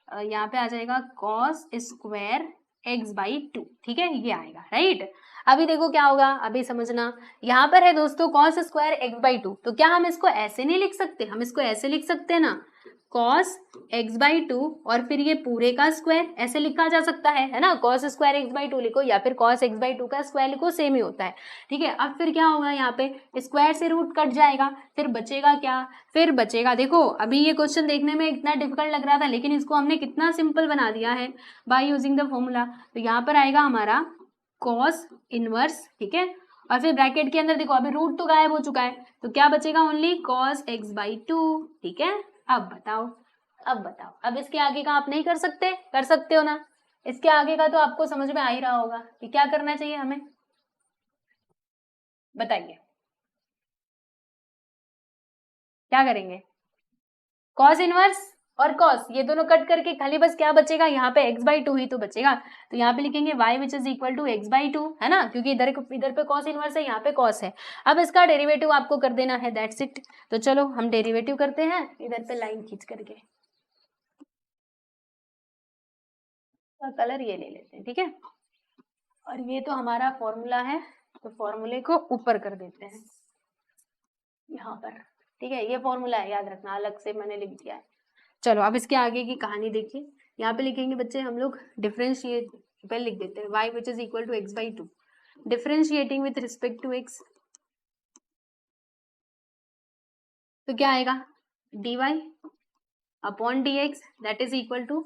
यहाँ पे आ जाएगा cos स्क्वायर x/2, ठीक है, ये आएगा, राइट। अभी देखो क्या होगा, अभी समझना, यहाँ पर है दोस्तों cos स्क्वायर x/2, तो क्या हम इसको ऐसे नहीं लिख सकते, हम इसको ऐसे लिख सकते हैं ना, cos x/2 और फिर ये पूरे का स्क्वायर, ऐसे लिखा जा सकता है ना, cos स्क्वायर x/2 लिखो या फिर cos x/2 का स्क्वायर लिखो, सेम ही होता है, ठीक है। अब फिर क्या होगा, यहाँ पे स्क्वायर से रूट कट जाएगा, फिर बचेगा क्या, फिर बचेगा, देखो अभी ये क्वेश्चन देखने में इतना डिफिकल्ट लग रहा था लेकिन इसको हमने कितना सिंपल बना दिया है बाय यूजिंग द फॉर्मूला, तो यहाँ पर आएगा हमारा cos इनवर्स, ठीक है, और फिर ब्रैकेट के अंदर देखो अभी रूट तो गायब हो चुका है तो क्या बचेगा, ओनली cos x/2, ठीक है। अब बताओ, अब बताओ, अब इसके आगे का आप नहीं कर सकते, कर सकते हो ना, इसके आगे का तो आपको समझ में आ ही रहा होगा कि क्या करना चाहिए हमें, बताइए क्या करेंगे, cos इनवर्स और cos ये दोनों कट करके खाली बस क्या बचेगा, यहाँ पे x/2 ही तो बचेगा, तो यहाँ पे लिखेंगे y which is equal to x/2, है ना, क्योंकि इधर पे cos इनवर्स है, यहाँ पे cos है। अब इसका डेरिवेटिव आपको कर देना है, दैट्स इट। तो चलो हम डेरिवेटिव करते हैं, इधर पे लाइन खींच करके कलर ये ले लेते हैं, ठीक है, और ये तो हमारा फॉर्मूला है तो फॉर्मूले को ऊपर कर देते हैं यहाँ पर, ठीक है, ये फॉर्मूला है, याद रखना, अलग से मैंने लिख दिया है। चलो अब इसके आगे की कहानी देखिए, यहाँ पे लिखेंगे बच्चे हम लोग डिफरेंशिएट, पहले लिख देते हैं y which is equal to x/2, differentiating with respect to x, तो क्या आएगा dy upon dx that is equal to,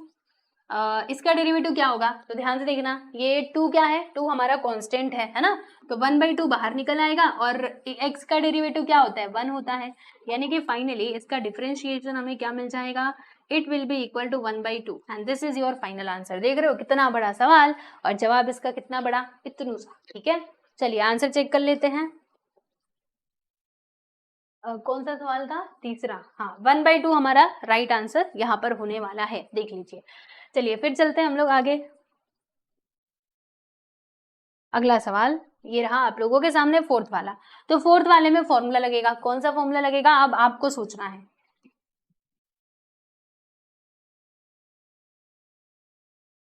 इसका डेरिवेटिव क्या होगा, तो ध्यान से देखना, ये 2 क्या है, 2 हमारा कांस्टेंट है ना, तो 1/2 बाहर निकल आएगा और x का डेरिवेटिव क्या होता है 1 होता है, यानी कि फाइनली इसका डिफरेंशिएशन हमें क्या मिल जाएगा, it will be equal to 1/2 and this is your final answer. देख रहे हो कितना बड़ा सवाल और जवाब इसका कितना बड़ा, इतना सा, ठीक है। चलिए आंसर चेक कर लेते हैं, कौन सा सवाल था, तीसरा, हाँ 1/2 हमारा राइट आंसर यहाँ पर होने वाला है, देख लीजिए। चलिए फिर चलते हैं हम लोग आगे, अगला सवाल, ये रहा आप लोगों के सामने फोर्थ वाला। तो फोर्थ वाले में फॉर्मूला लगेगा, कौन सा फॉर्मूला लगेगा अब आपको सोचना है।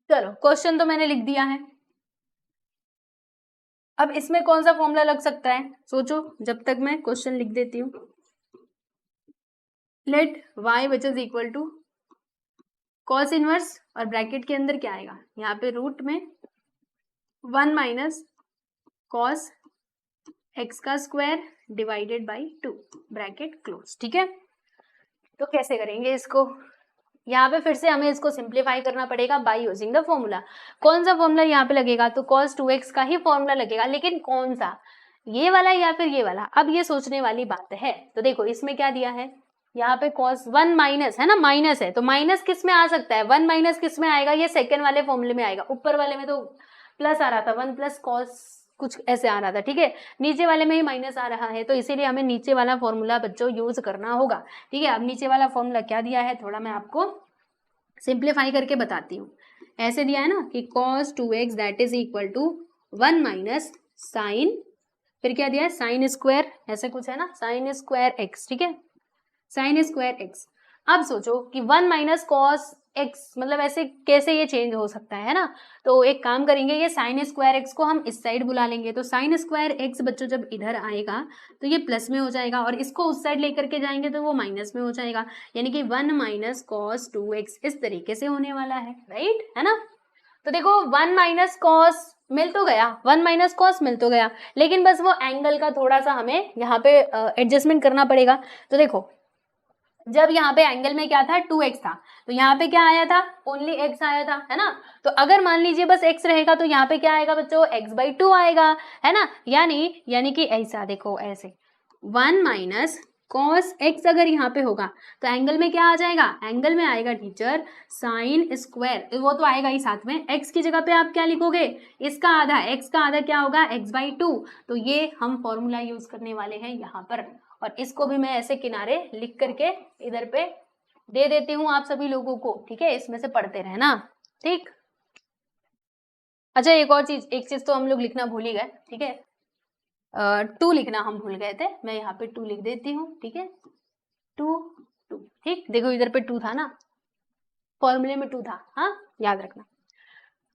चलो क्वेश्चन तो मैंने लिख दिया है, अब इसमें कौन सा फॉर्मूला लग सकता है सोचो जब तक मैं क्वेश्चन लिख देती हूँ। Let y which is equal to cos inverse और ब्रैकेट के अंदर क्या आएगा, यहाँ पे रूट में 1 माइनस कॉस एक्स का square divided by 2 bracket close. ठीक है, तो कैसे करेंगे इसको, यहाँ पे फिर से हमें इसको सिंप्लीफाई करना पड़ेगा बाय यूजिंग द फॉर्मूला। कौन सा फॉर्मूला यहाँ पे लगेगा, तो cos 2x का ही फॉर्मूला लगेगा, लेकिन कौन सा, ये वाला या फिर ये वाला, अब ये सोचने वाली बात है। तो देखो इसमें क्या दिया है, यहाँ पे cos 1 माइनस है ना, माइनस है, तो माइनस किस में आ सकता है, 1 माइनस किस में आएगा, ये सेकेंड वाले फॉर्मूले में आएगा। ऊपर वाले में तो प्लस आ रहा था, 1 प्लस कॉस कुछ ऐसे आ रहा था, ठीक है, नीचे वाले में ही माइनस आ रहा है, तो इसीलिए हमें नीचे वाला फॉर्मूला बच्चों यूज करना होगा। ठीक है, अब नीचे वाला फॉर्मूला क्या दिया है, थोड़ा मैं आपको सिंप्लीफाई करके बताती हूँ। ऐसे दिया है ना कि cos 2x that is equal to 1 minus sine, फिर क्या दिया है साइन स्क्वायर, ऐसे कुछ है ना, साइन स्क्वायर एक्स। ठीक है, साइन स्क्वायर एक्स। अब सोचो कि 1 माइनस कॉस एक्स मतलब ऐसे कैसे ये चेंज हो सकता है ना, तो एक काम करेंगे, ये साइन स्क्वायर एक्स को हम इस साइड बुला लेंगे, तो साइन स्क्वायर एक्स बच्चों जब इधर आएगा तो ये प्लस में हो जाएगा, और इसको उस साइड लेकर के जाएंगे तो वो माइनस में हो जाएगा, यानी कि 1 माइनस कॉस 2x इस तरीके से होने वाला है, राइट है ना। तो देखो 1 माइनस कॉस मिल तो गया, 1 माइनस कॉस मिल तो गया, लेकिन बस वो एंगल का थोड़ा सा हमें यहाँ पे एडजस्टमेंट करना पड़ेगा। तो देखो जब यहाँ पे एंगल में क्या था 2x था, तो यहाँ पे क्या आया था, ओनली x आया था, है ना। तो अगर मान लीजिए बस x रहेगा तो यहाँ पे क्या आएगा बच्चों, x/2 आएगा, है ना। यानी कि ऐसा देखो, ऐसे 1 माइनस कॉस एक्स अगर यहाँ पे होगा तो एंगल में क्या आ जाएगा, एंगल में आएगा टीचर साइन स्क्वायर, वो तो आएगा ही साथ में, x की जगह पे आप क्या लिखोगे, इसका आधा, x का आधा क्या होगा x/2, तो ये हम फॉर्मूला यूज करने वाले हैं यहाँ पर, और इसको भी मैं ऐसे किनारे लिख करके इधर पे दे देती हूँ आप सभी लोगों को। ठीक है, इसमें से पढ़ते रहना, ठीक। अच्छा एक और चीज, एक चीज तो हम लोग लिखना भूल ही गए, ठीक है, 2 लिखना हम भूल गए थे, मैं यहाँ पे 2 लिख देती हूँ, ठीक है, 2 2, ठीक, देखो इधर पे 2 था ना, फॉर्मूले में 2 था, हाँ याद रखना।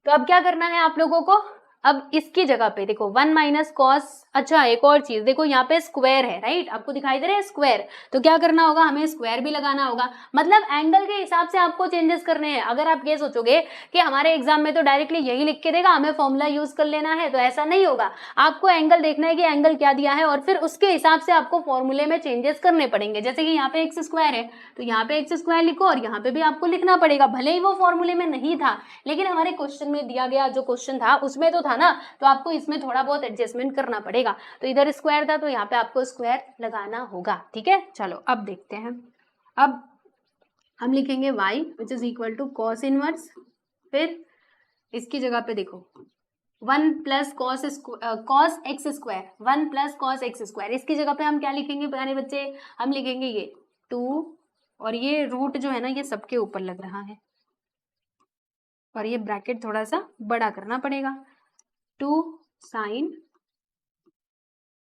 तो अब क्या करना है आप लोगों को, अब इसकी जगह पे देखो 1 माइनस कॉस, अच्छा एक और चीज देखो यहाँ पे स्क्वायर है, राइट, आपको दिखाई दे रहा है स्क्वायर, तो क्या करना होगा, हमें स्क्वायर भी लगाना होगा, मतलब एंगल के हिसाब से आपको चेंजेस करने हैं। अगर आप ये सोचोगे कि हमारे एग्जाम में तो डायरेक्टली यही लिख के देगा, हमें फॉर्मूला यूज कर लेना है, तो ऐसा नहीं होगा, आपको एंगल देखना है कि एंगल क्या दिया है, और फिर उसके हिसाब से आपको फॉर्मूले में चेंजेस करने पड़ेंगे। जैसे कि यहाँ पे एक्स स्क्वायर है तो यहाँ पे एक्स स्क्वायर लिखो, और यहाँ पे भी आपको लिखना पड़ेगा, भले ही वो फॉर्मूले में नहीं था, लेकिन हमारे क्वेश्चन में दिया गया जो क्वेश्चन था उसमें तो था ना, तो आपको इसमें थोड़ा बहुत एडजस्टमेंट करना पड़ेगा। तो इधर स्क्वायर था तो यहाँ पे आपको स्क्वायर लगाना होगा, ठीक है। चलो अब देखते हैं, अब हम लिखेंगे y which is equal to cos inverse, फिर इसकी जगह पे देखो 1 plus cos x square, 1 plus cos x square, इसकी जगह पे हम क्या लिखेंगे प्यारे बच्चे, हम लिखेंगे ये 2, और ये रूट जो है ना ये सबके ऊपर लग रहा है, और ये ब्रैकेट थोड़ा सा बड़ा करना पड़ेगा, 2 साइन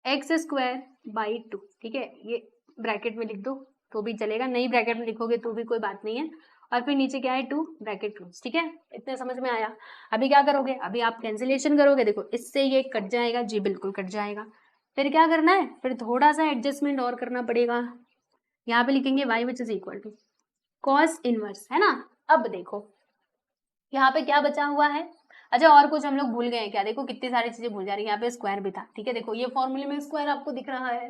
एक्स स्क्वायर बाई 2, ठीक है, ये ब्रैकेट में लिख दो तो भी चलेगा, नहीं ब्रैकेट में लिखोगे तो भी कोई बात नहीं है, और फिर नीचे क्या है 2 ब्रैकेट क्लोज, ठीक है, इतने समझ में आया। अभी क्या करोगे, अभी आप कैंसिलेशन करोगे, देखो इससे ये कट जाएगा, जी बिल्कुल कट जाएगा, फिर क्या करना है, फिर थोड़ा सा एडजस्टमेंट और करना पड़ेगा, यहाँ पे लिखेंगे y which is equal to cos inverse, है ना। अब देखो यहाँ पे क्या बचा हुआ है, अच्छा और कुछ हम लोग भूल गए हैं क्या, देखो कितनी सारी चीजें भूल जा रही है, यहाँ पे स्क्वायर भी था, ठीक है, देखो ये फॉर्मूले में स्क्वायर आपको दिख रहा है,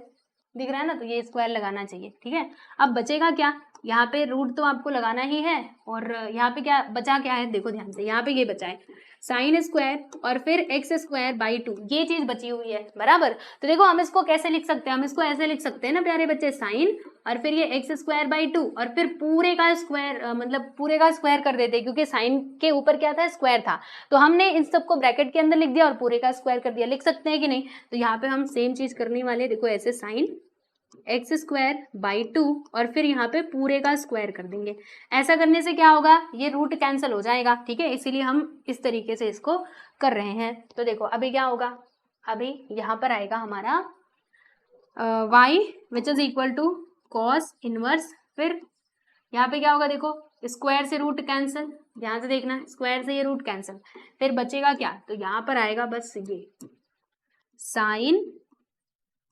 दिख रहा है ना, तो ये स्क्वायर लगाना चाहिए, ठीक है। अब बचेगा क्या, यहाँ पे रूट तो आपको लगाना ही है, और यहाँ पे क्या बचा, क्या है देखो ध्यान से, यहाँ पे ये बचा है साइन स्क्वायर और फिर एक्स स्क्वायर बाई 2, ये चीज बची हुई है बराबर। तो देखो हम इसको कैसे लिख सकते हैं, हम इसको ऐसे लिख सकते हैं ना प्यारे बच्चे, साइन और फिर ये एक्स स्क्वायर बाई 2 और फिर पूरे का स्क्वायर, मतलब पूरे का स्क्वायर कर देते, क्योंकि साइन के ऊपर क्या था, स्क्वायर था, तो हमने इन सबको ब्रैकेट के अंदर लिख दिया और पूरे का स्क्वायर कर दिया, लिख सकते हैं कि नहीं। तो यहाँ पे हम सेम चीज करने वाले, देखो ऐसे साइन एक्स स्क्वायर बाई 2 और फिर यहाँ पे पूरे का स्क्वायर कर देंगे, ऐसा करने से क्या होगा, ये रूट कैंसिल हो जाएगा, ठीक है, इसीलिए हम इस तरीके से इसको कर रहे हैं। तो देखो अभी क्या होगा, अभी यहाँ पर आएगा हमारा y which is equal to cos inverse, फिर यहाँ पे क्या होगा देखो, स्क्वायर से रूट कैंसिल, ध्यान से देखना, स्क्वायर से ये रूट कैंसिल, फिर बचेगा क्या, तो यहाँ पर आएगा बस ये साइन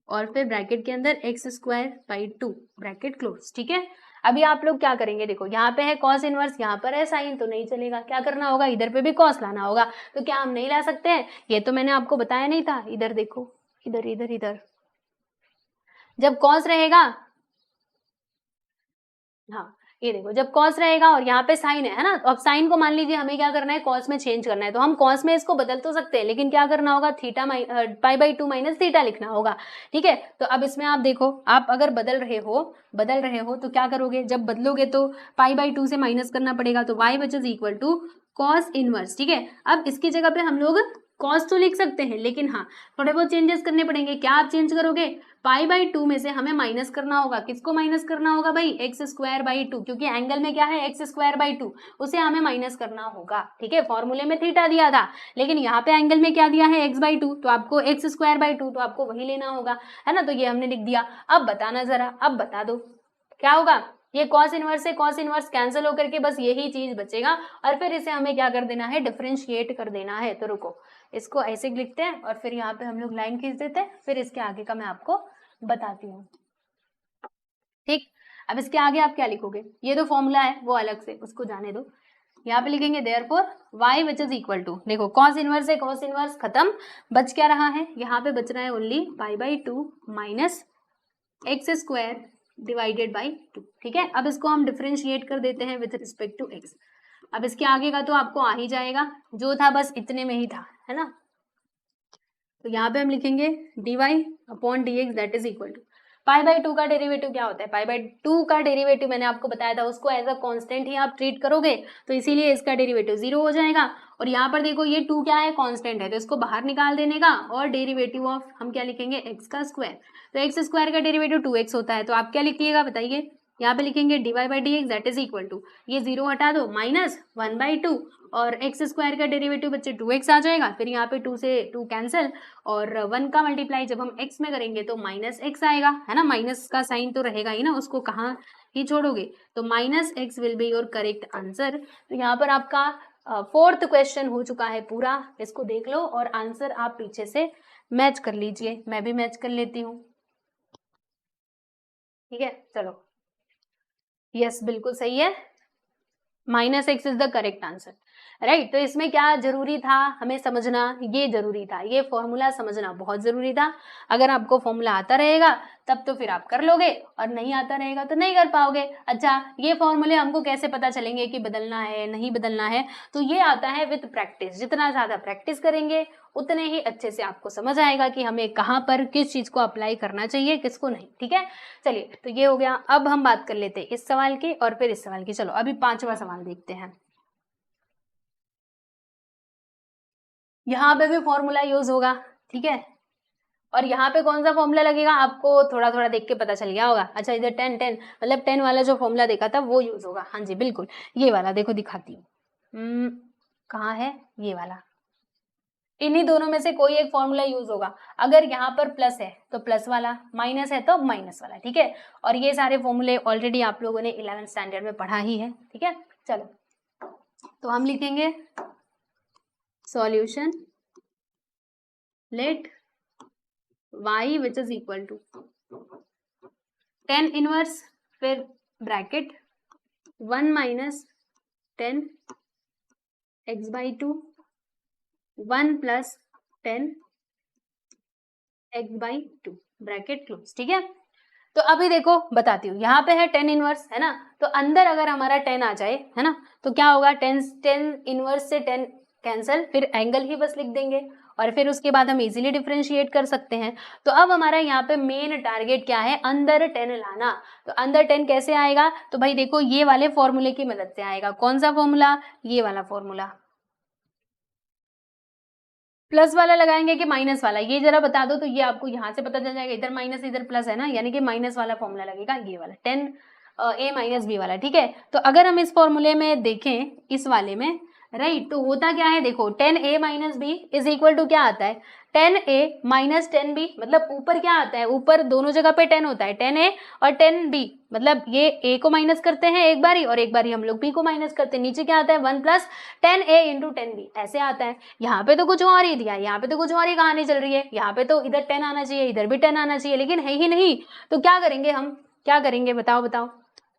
और फिर ब्रैकेट के अंदर x square by 2 bracket close. ठीक है, अभी आप लोग क्या करेंगे, देखो यहाँ पे है कॉस इनवर्स, यहाँ पर है साइन, तो नहीं चलेगा, क्या करना होगा, इधर पे भी कॉस लाना होगा। तो क्या हम नहीं ला सकते हैं, ये तो मैंने आपको बताया नहीं था, इधर देखो, इधर इधर इधर, जब कॉस रहेगा, हाँ ये देखो जब कॉस रहेगा और यहाँ पे साइन है ना, तो अब साइन को मान लीजिए हमें क्या करना है, कॉस में चेंज करना है, तो हम कॉस में इसको बदल तो सकते हैं, लेकिन क्या करना होगा, theta pi by 2 minus theta लिखना होगा। ठीक है, तो अब इसमें आप देखो, आप अगर बदल रहे हो तो क्या करोगे, जब बदलोगे तो पाई बाई 2 से माइनस करना पड़ेगा, तो y which is equal to cos inverse. ठीक है, अब इसकी जगह पे हम लोग कॉस तो लिख सकते हैं, लेकिन हाँ थोड़े बहुत चेंजेस करने पड़ेंगे। क्या आप चेंज करोगे, पाई बाई 2 में से हमें माइनस करना होगा, किसको माइनस करना होगा भाई, एक्स स्क्वायर बाई 2, क्योंकि एंगल में क्या है, एक्स स्क्वायर बाई 2, उसे हमें माइनस करना होगा। ठीक है, फॉर्मूले में थीटा दिया था, लेकिन यहाँ पे एंगल में क्या दिया है, एक्स बाई 2, तो आपको एक्स स्क्वायर बाई 2, तो आपको वही लेना होगा, है ना, तो ये हमने लिख दिया। अब बताना जरा, अब बता दो क्या होगा, ये कॉस इनवर्स से कॉस इनवर्स कैंसिल होकर के बस यही चीज बचेगा, और फिर इसे हमें क्या कर देना है, डिफरेंशिएट कर देना है। तो रुको, इसको ऐसे लिखते हैं और फिर यहाँ पे हम लोग लाइन खींच देते हैं, फिर इसके आगे का मैं आपको बताती हूँ। ठीक, अब इसके आगे आप क्या लिखोगे, ये तो फॉर्मूला है वो अलग से, उसको जाने दो। यहाँ पे लिखेंगे therefore y which is equal to, देखो कॉस इनवर्स है कॉस इनवर्स खत्म, बच क्या रहा है, यहाँ पे बच रहा है only pi by 2 minus x square divided by 2। ठीक है, अब इसको हम डिफरेंशिएट कर देते हैं विथ रिस्पेक्ट टू x। अब इसके आगे का तो आपको आ ही जाएगा, जो था बस इतने में ही था, है ना, तो यहाँ पे हम लिखेंगे dy upon dx that is equal to, pi by 2 का डेरिवेटिव क्या होता है, पाई बाई 2 का डेरिवेटिव मैंने आपको बताया था, उसको एज अ कांस्टेंट ही आप ट्रीट करोगे, तो इसीलिए इसका डेरिवेटिव 0 हो जाएगा। और यहाँ पर देखो ये 2 क्या है, कांस्टेंट है, तो इसको बाहर निकाल देने का, और डेरिवेटिव ऑफ हम क्या लिखेंगे, x का स्क्वायर, तो एक्स स्क्वायर का डेरिवेटिव 2x होता है, तो आप क्या लिखिएगा बताइए, यहाँ पे लिखेंगे dy by d x that is equal to, ये 0 हटा दो, माइनस 1/2, और एक्स स्क्वायर का डेरिवेटिव बच्चे 2x आ जाएगा, फिर यहाँ पे 2 से 2 कैंसिल, और 1 का मल्टीप्लाई जब हम x में करेंगे तो माइनस x आएगा, है ना, माइनस का साइन तो रहेगा ही ना, उसको कहाँ ही छोड़ोगे, तो minus x will be your correct answer. तो यहाँ पर आपका फोर्थ क्वेश्चन हो चुका है पूरा, इसको देख लो और आंसर आप पीछे से मैच कर लीजिए, मैं भी मैच कर लेती हूँ। ठीक है, चलो, यस बिल्कुल सही है, minus x is the correct answer, right. तो इसमें क्या जरूरी था हमें समझना, ये जरूरी था, ये फॉर्मूला समझना बहुत जरूरी था। अगर आपको फॉर्मूला आता रहेगा तब तो फिर आप कर लोगे, और नहीं आता रहेगा तो नहीं कर पाओगे। अच्छा, ये फॉर्मूले हमको कैसे पता चलेंगे कि बदलना है नहीं बदलना है, तो ये आता है विद प्रैक्टिस, जितना ज्यादा प्रैक्टिस करेंगे उतने ही अच्छे से आपको समझ आएगा कि हमें कहाँ पर किस चीज को अप्लाई करना चाहिए, किसको नहीं। ठीक है, चलिए, तो ये हो गया। अब हम बात कर लेते हैं इस सवाल की और फिर इस सवाल की। चलो अभी 5वां सवाल देखते हैं। यहाँ पे भी फॉर्मूला यूज होगा, ठीक है, और यहाँ पे कौन सा फॉर्मूला लगेगा आपको थोड़ा थोड़ा देख के पता चल गया होगा। अच्छा, इधर 10 मतलब 10 वाला जो फॉर्मूला देखा था वो यूज होगा, हाँ जी बिल्कुल, ये वाला देखो दिखाती हूँ, कहाँ है ये वाला, इन्हीं दोनों में से कोई एक फॉर्मूला यूज होगा। अगर यहाँ पर प्लस है तो प्लस वाला, माइनस है तो माइनस वाला, ठीक है, और ये सारे फॉर्मूले ऑलरेडी आप लोगों ने 11th स्टैंडर्ड में पढ़ा ही है। ठीक है, चलो, तो हम लिखेंगे solution let y which is equal to 10 inverse, फिर bracket 1 minus 10 x by 2 1 plus 10 x by 2 bracket close. ठीक है, तो अभी देखो बताती हूँ, यहाँ पे है 10 इनवर्स, है ना, तो अंदर अगर हमारा 10 आ जाए, है ना, तो क्या होगा, 10 इनवर्स से 10 कैंसिल, फिर एंगल ही बस लिख देंगे, और फिर उसके बाद हम इजीली डिफरेंशिएट कर सकते हैं। तो अब हमारा यहाँ पे मेन टारगेट क्या है, अंदर 10 लाना। तो अंदर 10 कैसे आएगा, तो भाई देखो ये वाले फॉर्मूले की मदद से आएगा। कौन सा फॉर्मूला, ये वाला फॉर्मूला। प्लस वाला लगाएंगे कि माइनस वाला, ये जरा बता दो, तो ये आपको यहाँ से पता चल जाएगा, इधर माइनस इधर प्लस है ना, यानी कि माइनस वाला फॉर्मूला लगेगा, ये वाला 10 a माइनस बी वाला। ठीक है, तो अगर हम इस फॉर्मूले में देखें, इस वाले में राइट। तो होता क्या है देखो, 10a minus b is equal to क्या आता है, 10a माइनस 10b, मतलब ऊपर क्या आता है, ऊपर दोनों जगह पे 10 होता है, 10a और 10b, मतलब ये a को माइनस करते हैं एक बारी और एक बारी हम लोग b को माइनस करते हैं, नीचे क्या आता है 1 प्लस 10a इंटू 10b, ऐसे आता है। यहाँ पे तो कुछ और ही दिया है, यहाँ पे तो कुछ और ही कहानी चल रही है, यहाँ पे तो इधर 10 आना चाहिए, इधर भी 10 आना चाहिए, लेकिन है ही नहीं। तो क्या करेंगे हम, क्या करेंगे बताओ बताओ,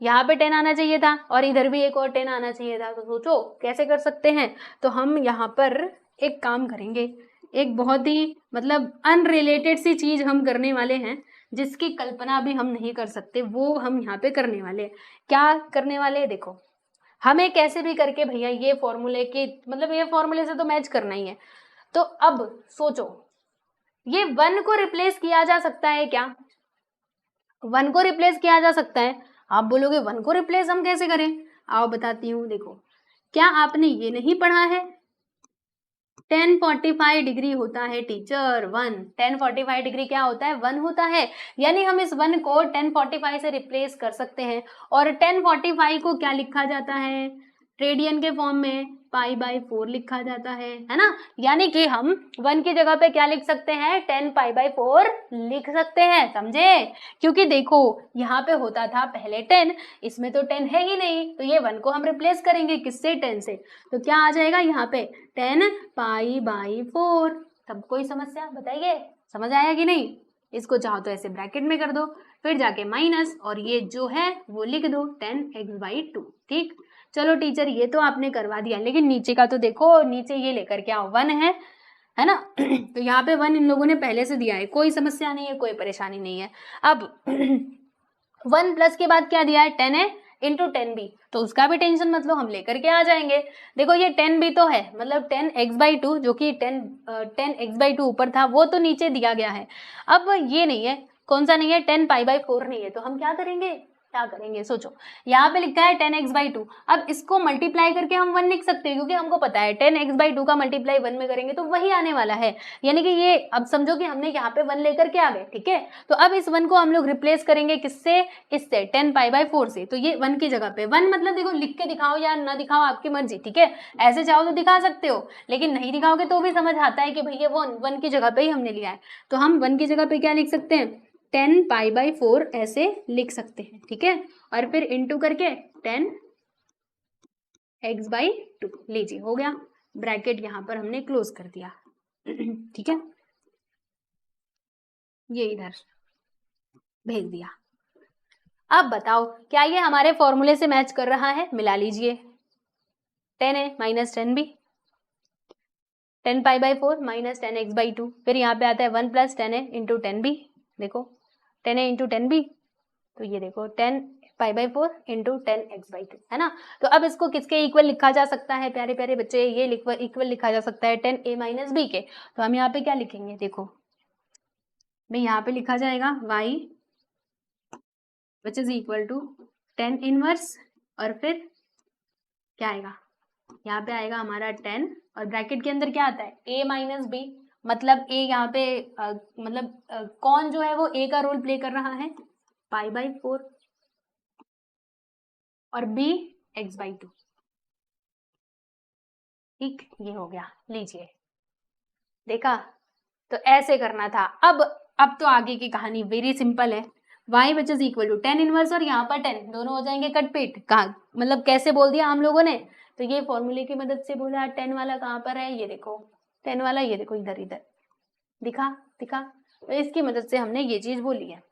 यहाँ पे 10 आना चाहिए था और इधर भी एक और 10 आना चाहिए था, तो सोचो कैसे कर सकते हैं। तो हम यहाँ पर एक काम करेंगे, एक बहुत ही मतलब अनरिलेटेड सी चीज हम करने वाले हैं, जिसकी कल्पना भी हम नहीं कर सकते, वो हम यहाँ पे करने वाले हैं। क्या करने वाले हैं देखो, हमें कैसे भी करके भैया ये फॉर्मूले के मतलब ये फॉर्मूले से तो मैच करना ही है। तो अब सोचो, ये 1 को रिप्लेस किया जा सकता है क्या, 1 को रिप्लेस किया जा सकता है। आप बोलोगे 1 को रिप्लेस हम कैसे करें, आओ बताती हूँ। देखो, क्या आपने ये नहीं पढ़ा है, 1045 डिग्री होता है टीचर 1, 1045 डिग्री क्या होता है 1 होता है, यानी हम इस 1 को 1045 से रिप्लेस कर सकते हैं। और 1045 को क्या लिखा जाता है, रेडियन के फॉर्म में π/4 लिखा जाता है ना। यानी कि हम 1 की जगह पे क्या लिख सकते हैं, 10 π/4 लिख सकते हैं, समझे। क्योंकि देखो यहाँ पे होता था पहले 10, इसमें तो 10 है ही नहीं, तो ये 1 को हम रिप्लेस करेंगे किससे, 10 से, तो क्या आ जाएगा यहाँ पे 10 π/4। तब कोई समस्या बताइए, समझ आया कि नहीं। इसको चाहो तो ऐसे ब्रैकेट में कर दो, फिर जाके माइनस, और ये जो है वो लिख दो 10x/2। ठीक, चलो टीचर ये तो आपने करवा दिया, लेकिन नीचे का तो देखो, नीचे ये लेकर के आओ 1 है ना। तो यहाँ पे 1 इन लोगों ने पहले से दिया है, कोई समस्या नहीं है, कोई परेशानी नहीं है। अब 1 प्लस के बाद क्या दिया है, 10 है इंटू 10b, तो उसका भी टेंशन मत लो, हम लेकर के आ जाएंगे। देखो ये 10b तो है, मतलब 10x/2 जो कि 10x/2 ऊपर था, वो तो नीचे दिया गया है। अब ये नहीं है, कौन सा नहीं है, 10 π/4 नहीं है, तो हम क्या करेंगे, क्या करेंगे सोचो, यहाँ पे लिखा है 10x/2, अब इसको मल्टीप्लाई करके हम 1 लिख सकते हैं, क्योंकि हमको पता है 10x/2 का मल्टीप्लाई 1 में करेंगे तो वही आने वाला है। यानी कि ये अब समझो कि हमने यहाँ पे 1 लेकर के आ गए, ठीक है। तो अब इस 1 को हम लोग रिप्लेस करेंगे किससे, इससे 10 π/4 से। तो ये 1 की जगह पे 1, मतलब देखो लिख के दिखाओ या ना दिखाओ आपकी मर्जी, ठीक है। ऐसे चाहो तो दिखा सकते हो, लेकिन नहीं दिखाओगे तो भी समझ आता है कि भैया वो 1 की जगह पे ही हमने लिया है। तो हम 1 की जगह पे क्या लिख सकते हैं, 10 π/4 ऐसे लिख सकते हैं, ठीक है। और फिर इंटू करके 10x/2, लीजिए हो गया, ब्रैकेट यहाँ पर हमने क्लोज कर दिया। ठीक है, ये इधर भेज दिया। अब बताओ क्या ये हमारे फॉर्मूले से मैच कर रहा है, मिला लीजिए, 10a minus 10b, 10 π/4 minus 10x/2, फिर यहाँ पे आता है 1 प्लस 10a इंटू 10b, देखो 10a इंटू 10b, तो ये देखो 10 π/4 इंटू 10x/2, है ना। तो अब इसको किसके इक्वल लिखा जा सकता है प्यारे प्यारे बच्चे, ये इक्वल लिखा जा सकता है 10a माइनस b के। तो हम यहाँ पे क्या लिखेंगे, देखो भाई यहाँ पे लिखा जाएगा y which is equal to 10 inverse, और फिर क्या आएगा, यहाँ पे आएगा हमारा 10, और ब्रैकेट के अंदर क्या आता है a माइनस b, मतलब a यहाँ पे मतलब कौन जो है वो a का रोल प्ले कर रहा है, π/4, और b x/2। ठीक, ये हो गया, लीजिए देखा। तो ऐसे करना था। अब तो आगे की कहानी वेरी सिंपल है, y which is equal to 10 inverse, और यहाँ पर 10 दोनों हो जाएंगे कटपीट, कहाँ मतलब कैसे बोल दिया हम लोगों ने, तो ये फॉर्मूले की मदद से बोला। 10 वाला कहाँ पर है, ये देखो 10 वाला, ये देखो इधर इधर दिखा दिखा, तो इसकी मदद से हमने ये चीज बोली है।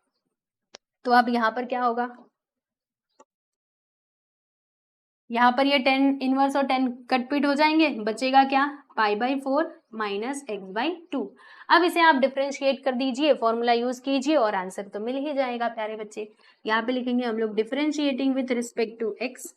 तो अब यहाँ पर क्या होगा, यहाँ पर ये 10 इनवर्स और 10 कटपीट हो जाएंगे, बचेगा क्या, π/4 माइनस x/2। अब इसे आप डिफरेंशिएट कर दीजिए, फॉर्मूला यूज कीजिए और आंसर तो मिल ही जाएगा प्यारे बच्चे। यहाँ पे लिखेंगे हम लोग differentiating with respect to x,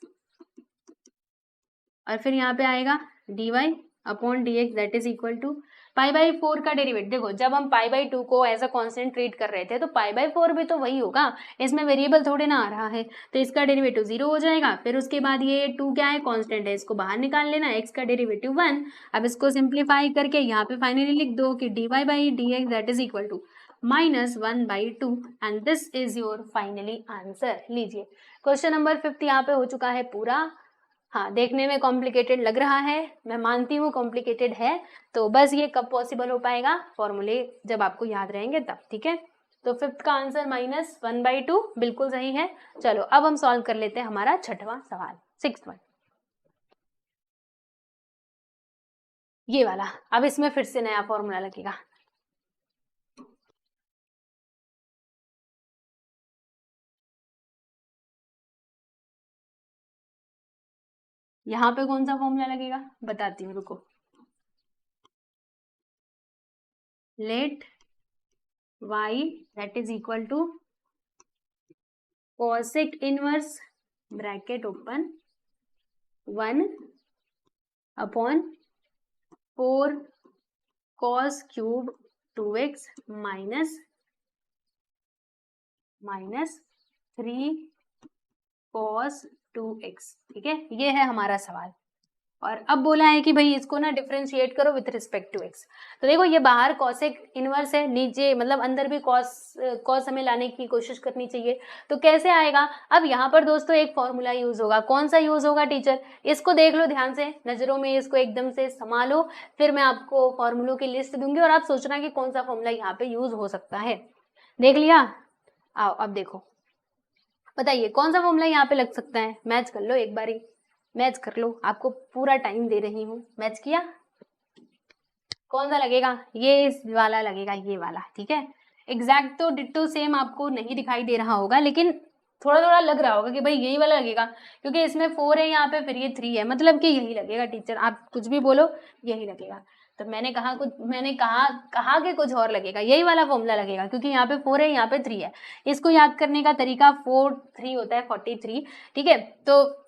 और फिर यहाँ पे आएगा dy upon dx that is equal to π/4 का डेरिवेटिव। देखो जब हम π/2 को एज अ कांस्टेंट ट्रीट कर रहे थे तो π/4 भी तो वही होगा, इसमें वेरिएबल थोड़े ना आ रहा है, तो इसका डेरिवेटिव 0 हो जाएगा। फिर उसके बाद ये 2 क्या है, कांस्टेंट है, इसको बाहर निकाल लेना, x का डेरिवेटिव 1। अब इसको सिंप्लीफाई करके यहाँ पे फाइनली लिख दो कि dy/dx that is equal to -1/2, and this is your finally answer. लीजिए क्वेश्चन नंबर 5 यहाँ पे हो चुका है पूरा। हाँ, देखने में कॉम्प्लिकेटेड लग रहा है, मैं मानती हूँ कॉम्प्लिकेटेड है, तो बस ये कब पॉसिबल हो पाएगा, फॉर्मूले जब आपको याद रहेंगे तब, ठीक है। तो फिफ्थ का आंसर -1/2 बिल्कुल सही है। चलो अब हम सॉल्व कर लेते हैं हमारा छठवां सवाल, 6th वन, ये वाला। अब इसमें फिर से नया फॉर्मूला लगेगा। यहाँ पे कौन सा फॉर्मूला लगेगा बताती हूँ, रुको। Let y that is equal to cosec inverse bracket open 1/4 cos cube 2x minus 3 cos 2x, ठीक है। ये है हमारा सवाल। और अब बोला है कि भाई इसको ना डिफरेंशिएट करो विथ रिस्पेक्ट टू x। तो देखो ये बाहर cosec इनवर्स है, नीचे मतलब अंदर भी cos हमें लाने की कोशिश करनी चाहिए। तो कैसे आएगा, अब यहाँ पर दोस्तों एक फॉर्मूला यूज होगा। कौन सा यूज होगा टीचर, इसको देख लो ध्यान से, नजरों में इसको एकदम से संभालो, फिर मैं आपको फॉर्मूलों की लिस्ट दूंगी और आप सोचना कि कौन सा फॉर्मूला यहाँ पे यूज हो सकता है। देख लिया, आओ अब देखो, बताइए कौन सा फॉर्मूला यहाँ पे लग सकता है। मैच कर लो एक बारी, मैच कर लो, आपको पूरा टाइम दे रही हूँ। मैच किया, कौन सा लगेगा, ये इस वाला लगेगा, ये वाला, ठीक है। एग्जैक्ट तो डिट्टो सेम आपको नहीं दिखाई दे रहा होगा, लेकिन थोड़ा थोड़ा लग रहा होगा कि भाई यही वाला लगेगा, क्योंकि इसमें 4 है यहाँ पे, फिर ये 3 है, मतलब कि यही लगेगा टीचर, आप कुछ भी बोलो यही लगेगा। तो मैंने कहा कि कुछ और लगेगा, यही वाला फॉर्मूला लगेगा, क्योंकि यहाँ पे 4 है, यहाँ पे 3 है। इसको याद करने का तरीका 4 3 होता है 43, ठीक है। तो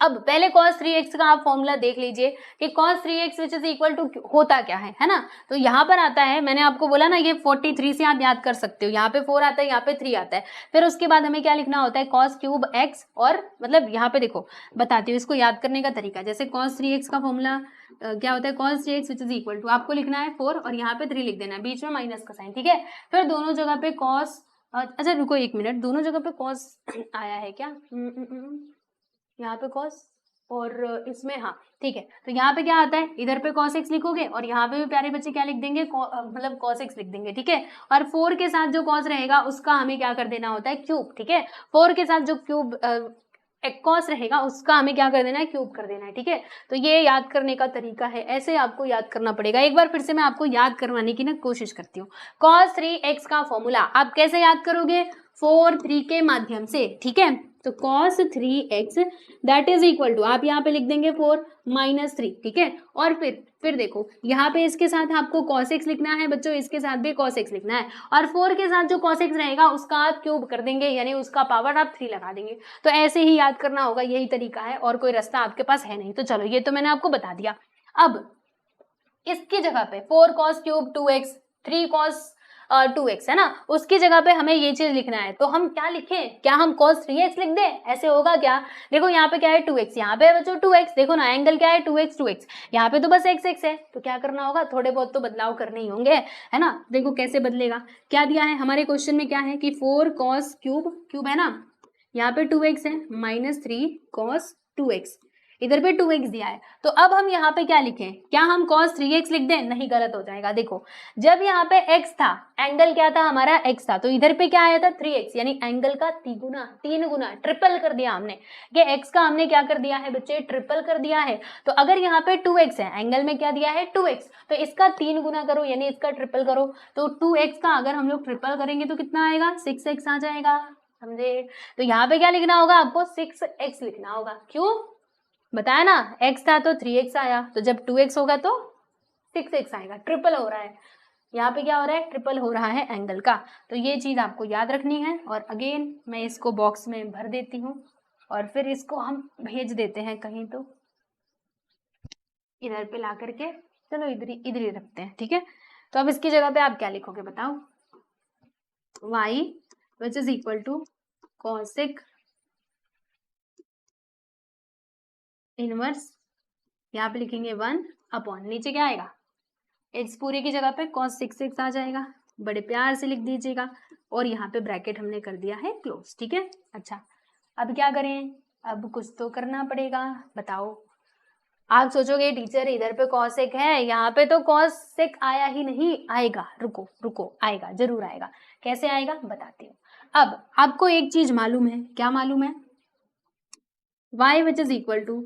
अब पहले cos 3x का आप फॉर्मूला देख लीजिए कि cos 3x which is equal to होता क्या है ना। तो यहाँ पर आता है, मैंने आपको बोला ना, ये 43 से आप याद कर सकते हो, यहाँ पे 4 आता है, यहाँ पे 3 आता है, फिर उसके बाद हमें क्या लिखना होता है cos क्यूब x, और मतलब यहाँ पे देखो बताती हूँ इसको याद करने का तरीका। जैसे cos 3x का फॉर्मूला क्या होता है, cos 3x which is equal to, आपको लिखना है 4 और यहाँ पे 3 लिख देना है, बीच में माइनस का साइन, ठीक है। फिर दोनों जगह पे cos, अच्छा रुको एक मिनट, दोनों जगह पे cos आया है क्या, यहाँ पे cos और इसमें, हाँ ठीक है। तो यहाँ पे क्या आता है, इधर पे cos x लिखोगे और यहाँ पे भी प्यारे बच्चे क्या लिख देंगे, मतलब cos x लिख देंगे, ठीक है। और 4 के साथ जो cos रहेगा उसका हमें क्या कर देना होता है, क्यूब, ठीक है। 4 के साथ जो क्यूब cos रहेगा उसका हमें क्या कर देना है, क्यूब कर देना है, ठीक है। तो ये याद करने का तरीका है, ऐसे आपको याद करना पड़ेगा। एक बार फिर से मैं आपको याद करवाने की ना कोशिश करती हूँ। cos 3x का फॉर्मूला आप कैसे याद करोगे, 4 3 के माध्यम से, ठीक है। तो cos 3x that is equal to, आप यहाँ पे लिख देंगे 4 माइनस 3, ठीक है। और फिर देखो यहाँ पे इसके साथ आपको cos x लिखना है बच्चों, इसके साथ भी cos x लिखना है, और 4 के साथ जो cos x रहेगा उसका आप क्यूब कर देंगे, यानी उसका पावर आप 3 लगा देंगे। तो ऐसे ही याद करना होगा, यही तरीका है, और कोई रास्ता आपके पास है नहीं। तो चलो ये तो मैंने आपको बता दिया। अब इसकी जगह पे 4 cos cube 2x 3 cos 2x है ना, उसकी जगह पे हमें ये चीज लिखना है। तो हम क्या लिखें, क्या हम cos 3x लिख दें, ऐसे होगा क्या। देखो यहाँ पे क्या है 2x, यहाँ पे बच्चों 2x, देखो ना एंगल क्या है 2x, यहाँ पे तो बस x है। तो क्या करना होगा, थोड़े बहुत तो बदलाव करने ही होंगे, है ना। देखो कैसे बदलेगा, क्या दिया है हमारे क्वेश्चन में, क्या है कि 4 cos क्यूब है ना, यहाँ पे 2x है, माइनस 3 cos 2x, इधर पे 2x दिया है। तो अब हम यहाँ पे क्या लिखें, क्या हम cos 3x लिख दें, नहीं, गलत हो जाएगा। देखो जब यहाँ पे x था, एंगल क्या था हमारा, x था, तो इधर पे क्या आया था 3x, यानी एंगल का 3 गुना ट्रिपल कर दिया हमने, ये x का हमने क्या कर दिया है बच्चे, ट्रिपल कर दिया है। तो अगर यहाँ पे 2x है, एंगल में क्या दिया है 2x, तो इसका 3 गुना करो, यानी इसका ट्रिपल करो। तो 2x का अगर हम लोग ट्रिपल करेंगे तो कितना आएगा, 6x आ जाएगा, समझे। तो यहाँ पे क्या लिखना होगा आपको, 6x लिखना होगा। क्यों बताया ना, x था तो 3x आया, तो जब 2x होगा तो 6x आएगा, ट्रिपल हो रहा है। यहाँ पे क्या हो रहा है, ट्रिपल हो रहा है एंगल का। तो ये चीज आपको याद रखनी है। और अगेन मैं इसको बॉक्स में भर देती हूँ और फिर इसको हम भेज देते हैं कहीं, तो इधर पे ला करके, चलो इधर ही रखते हैं, ठीक है। तो अब इसकी जगह पे आप क्या लिखोगे बताओ, y which is equal to cosec inverse, यहाँ पे लिखेंगे 1 अपॉन, नीचे क्या आएगा, एक्स पूरे की जगह पे cos 6x आ जाएगा, बड़े प्यार से लिख दीजिएगा, और यहाँ पे ब्रैकेट हमने कर दिया है क्लोज, ठीक है। अच्छा अब क्या करें, अब कुछ तो करना पड़ेगा, बताओ। आप सोचोगे टीचर इधर पे कॉसेक है, यहाँ पे तो कॉसेक आया ही नहीं, आएगा, रुको रुको, आएगा, जरूर आएगा। कैसे आएगा बताती हूँ। अब आपको एक चीज मालूम है, क्या मालूम है? y which is equal to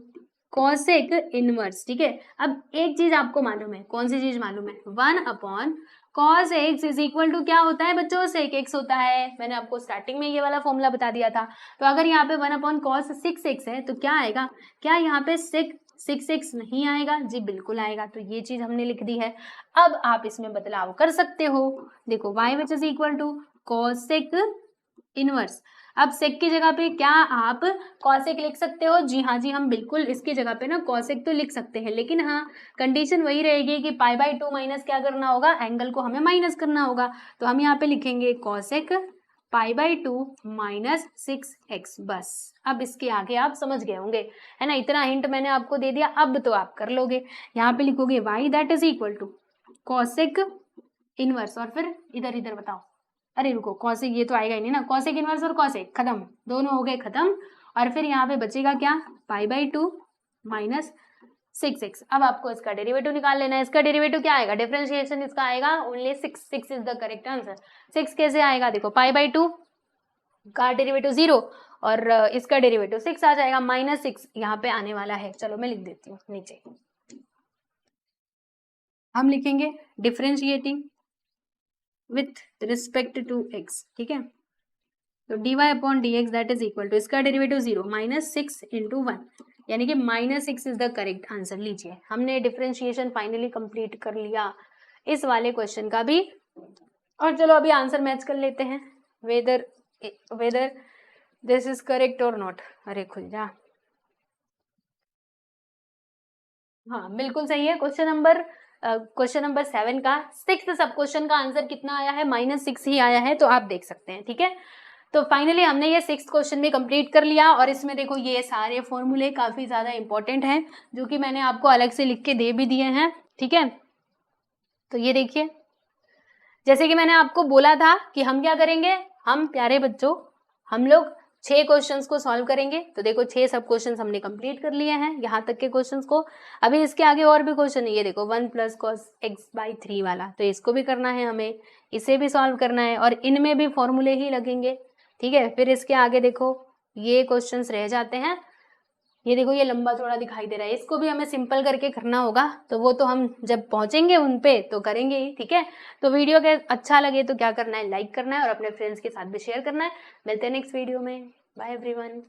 cosec inverse, ठीक है। अब एक चीज आपको मालूम है, कौन सी चीज मालूम है? 1 cos x is equal to क्या होता है बच्चों? सेक एक्स होता है। मैंने आपको स्टार्टिंग में ये वाला फॉर्मूला बता दिया था। तो अगर यहाँ पे 1/cos 6x है तो क्या आएगा? क्या यहाँ पे सेक 6x नहीं आएगा? जी बिल्कुल आएगा। तो ये चीज हमने लिख दी है। अब आप इसमें बदलाव कर सकते हो। देखो y which is equal to cosec inverse. अब सेक की जगह पे क्या आप कॉसेक लिख सकते हो? जी हाँ, जी हम बिल्कुल इसकी जगह पे ना कॉसेक तो लिख सकते हैं, लेकिन हाँ कंडीशन वही रहेगी कि π/2 माइनस क्या करना होगा? एंगल को हमें माइनस करना होगा। तो हम यहाँ पे लिखेंगे कॉसेक π/2 माइनस 6x, बस। अब इसके आगे आप समझ गए होंगे, है ना। इतना हिंट मैंने आपको दे दिया, अब तो आप कर लोगे। यहाँ पे लिखोगे y that is equal to cosec inverse, और फिर इधर इधर बताओ। अरे रुको, कॉसेक ये तो आएगा ही नहीं ना, कॉसेक इनवर्स और कॉसेक खत्म, दोनों हो गए खत्म। और फिर यहाँ पे बचेगा क्या? π/2 माइनस 6x। अब आपको इसका डेरिवेटिव निकाल लेना है। इसका डेरिवेटिव क्या आएगा? डिफरेंशिएशन इसका आएगा only 6 is the correct answer. 6 कैसे आएगा? देखो π/2 का डेरिवेटिव 0 और इसका डेरिवेटिव 6 आ जाएगा, -6 यहाँ पे आने वाला है। चलो मैं लिख देती हूँ नीचे। हम लिखेंगे differentiating with respect to x, ठीक है। तो dy/dx that is equal to इसका डेरिवेटिव 0 -6 इंटू 1, यानी कि -6 इज द करेक्ट आंसर। लीजिए, हमने डिफरेंशिएशन फाइनली कंप्लीट कर लिया इस वाले क्वेश्चन का भी। और चलो अभी आंसर मैच कर लेते हैं, वेदर दिस इज करेक्ट और नॉट। अरे खुल जा, हाँ बिल्कुल सही है। क्वेश्चन नंबर 7 का 6th सब क्वेश्चन का आंसर कितना आया है? -6 ही आया है, तो आप देख सकते हैं, ठीक है। तो फाइनली हमने ये 6th क्वेश्चन भी कंप्लीट कर लिया। और इसमें देखो ये सारे फॉर्मूले काफी ज्यादा इंपॉर्टेंट हैं, जो कि मैंने आपको अलग से लिख के दे भी दिए हैं, ठीक है। तो ये देखिए, जैसे कि मैंने आपको बोला था कि हम क्या करेंगे, हम प्यारे बच्चों, हम लोग 6 क्वेश्चंस को सॉल्व करेंगे। तो देखो 6 सब क्वेश्चंस हमने कंप्लीट कर लिए हैं, यहाँ तक के क्वेश्चंस को। अभी इसके आगे और भी क्वेश्चन है, ये देखो 1 + cos x/3 वाला, तो इसको भी करना है हमें, इसे भी सॉल्व करना है, और इनमें भी फॉर्मूले ही लगेंगे, ठीक है। फिर इसके आगे देखो ये क्वेश्चंस रह जाते हैं, ये देखो ये लंबा थोड़ा दिखाई दे रहा है, इसको भी हमें सिंपल करके करना होगा। तो वो तो हम जब पहुंचेंगे उन पे तो करेंगे ही, ठीक है। तो वीडियो के अच्छा लगे तो क्या करना है? लाइक करना है और अपने फ्रेंड्स के साथ भी शेयर करना है। मिलते हैं नेक्स्ट वीडियो में। Bye everyone.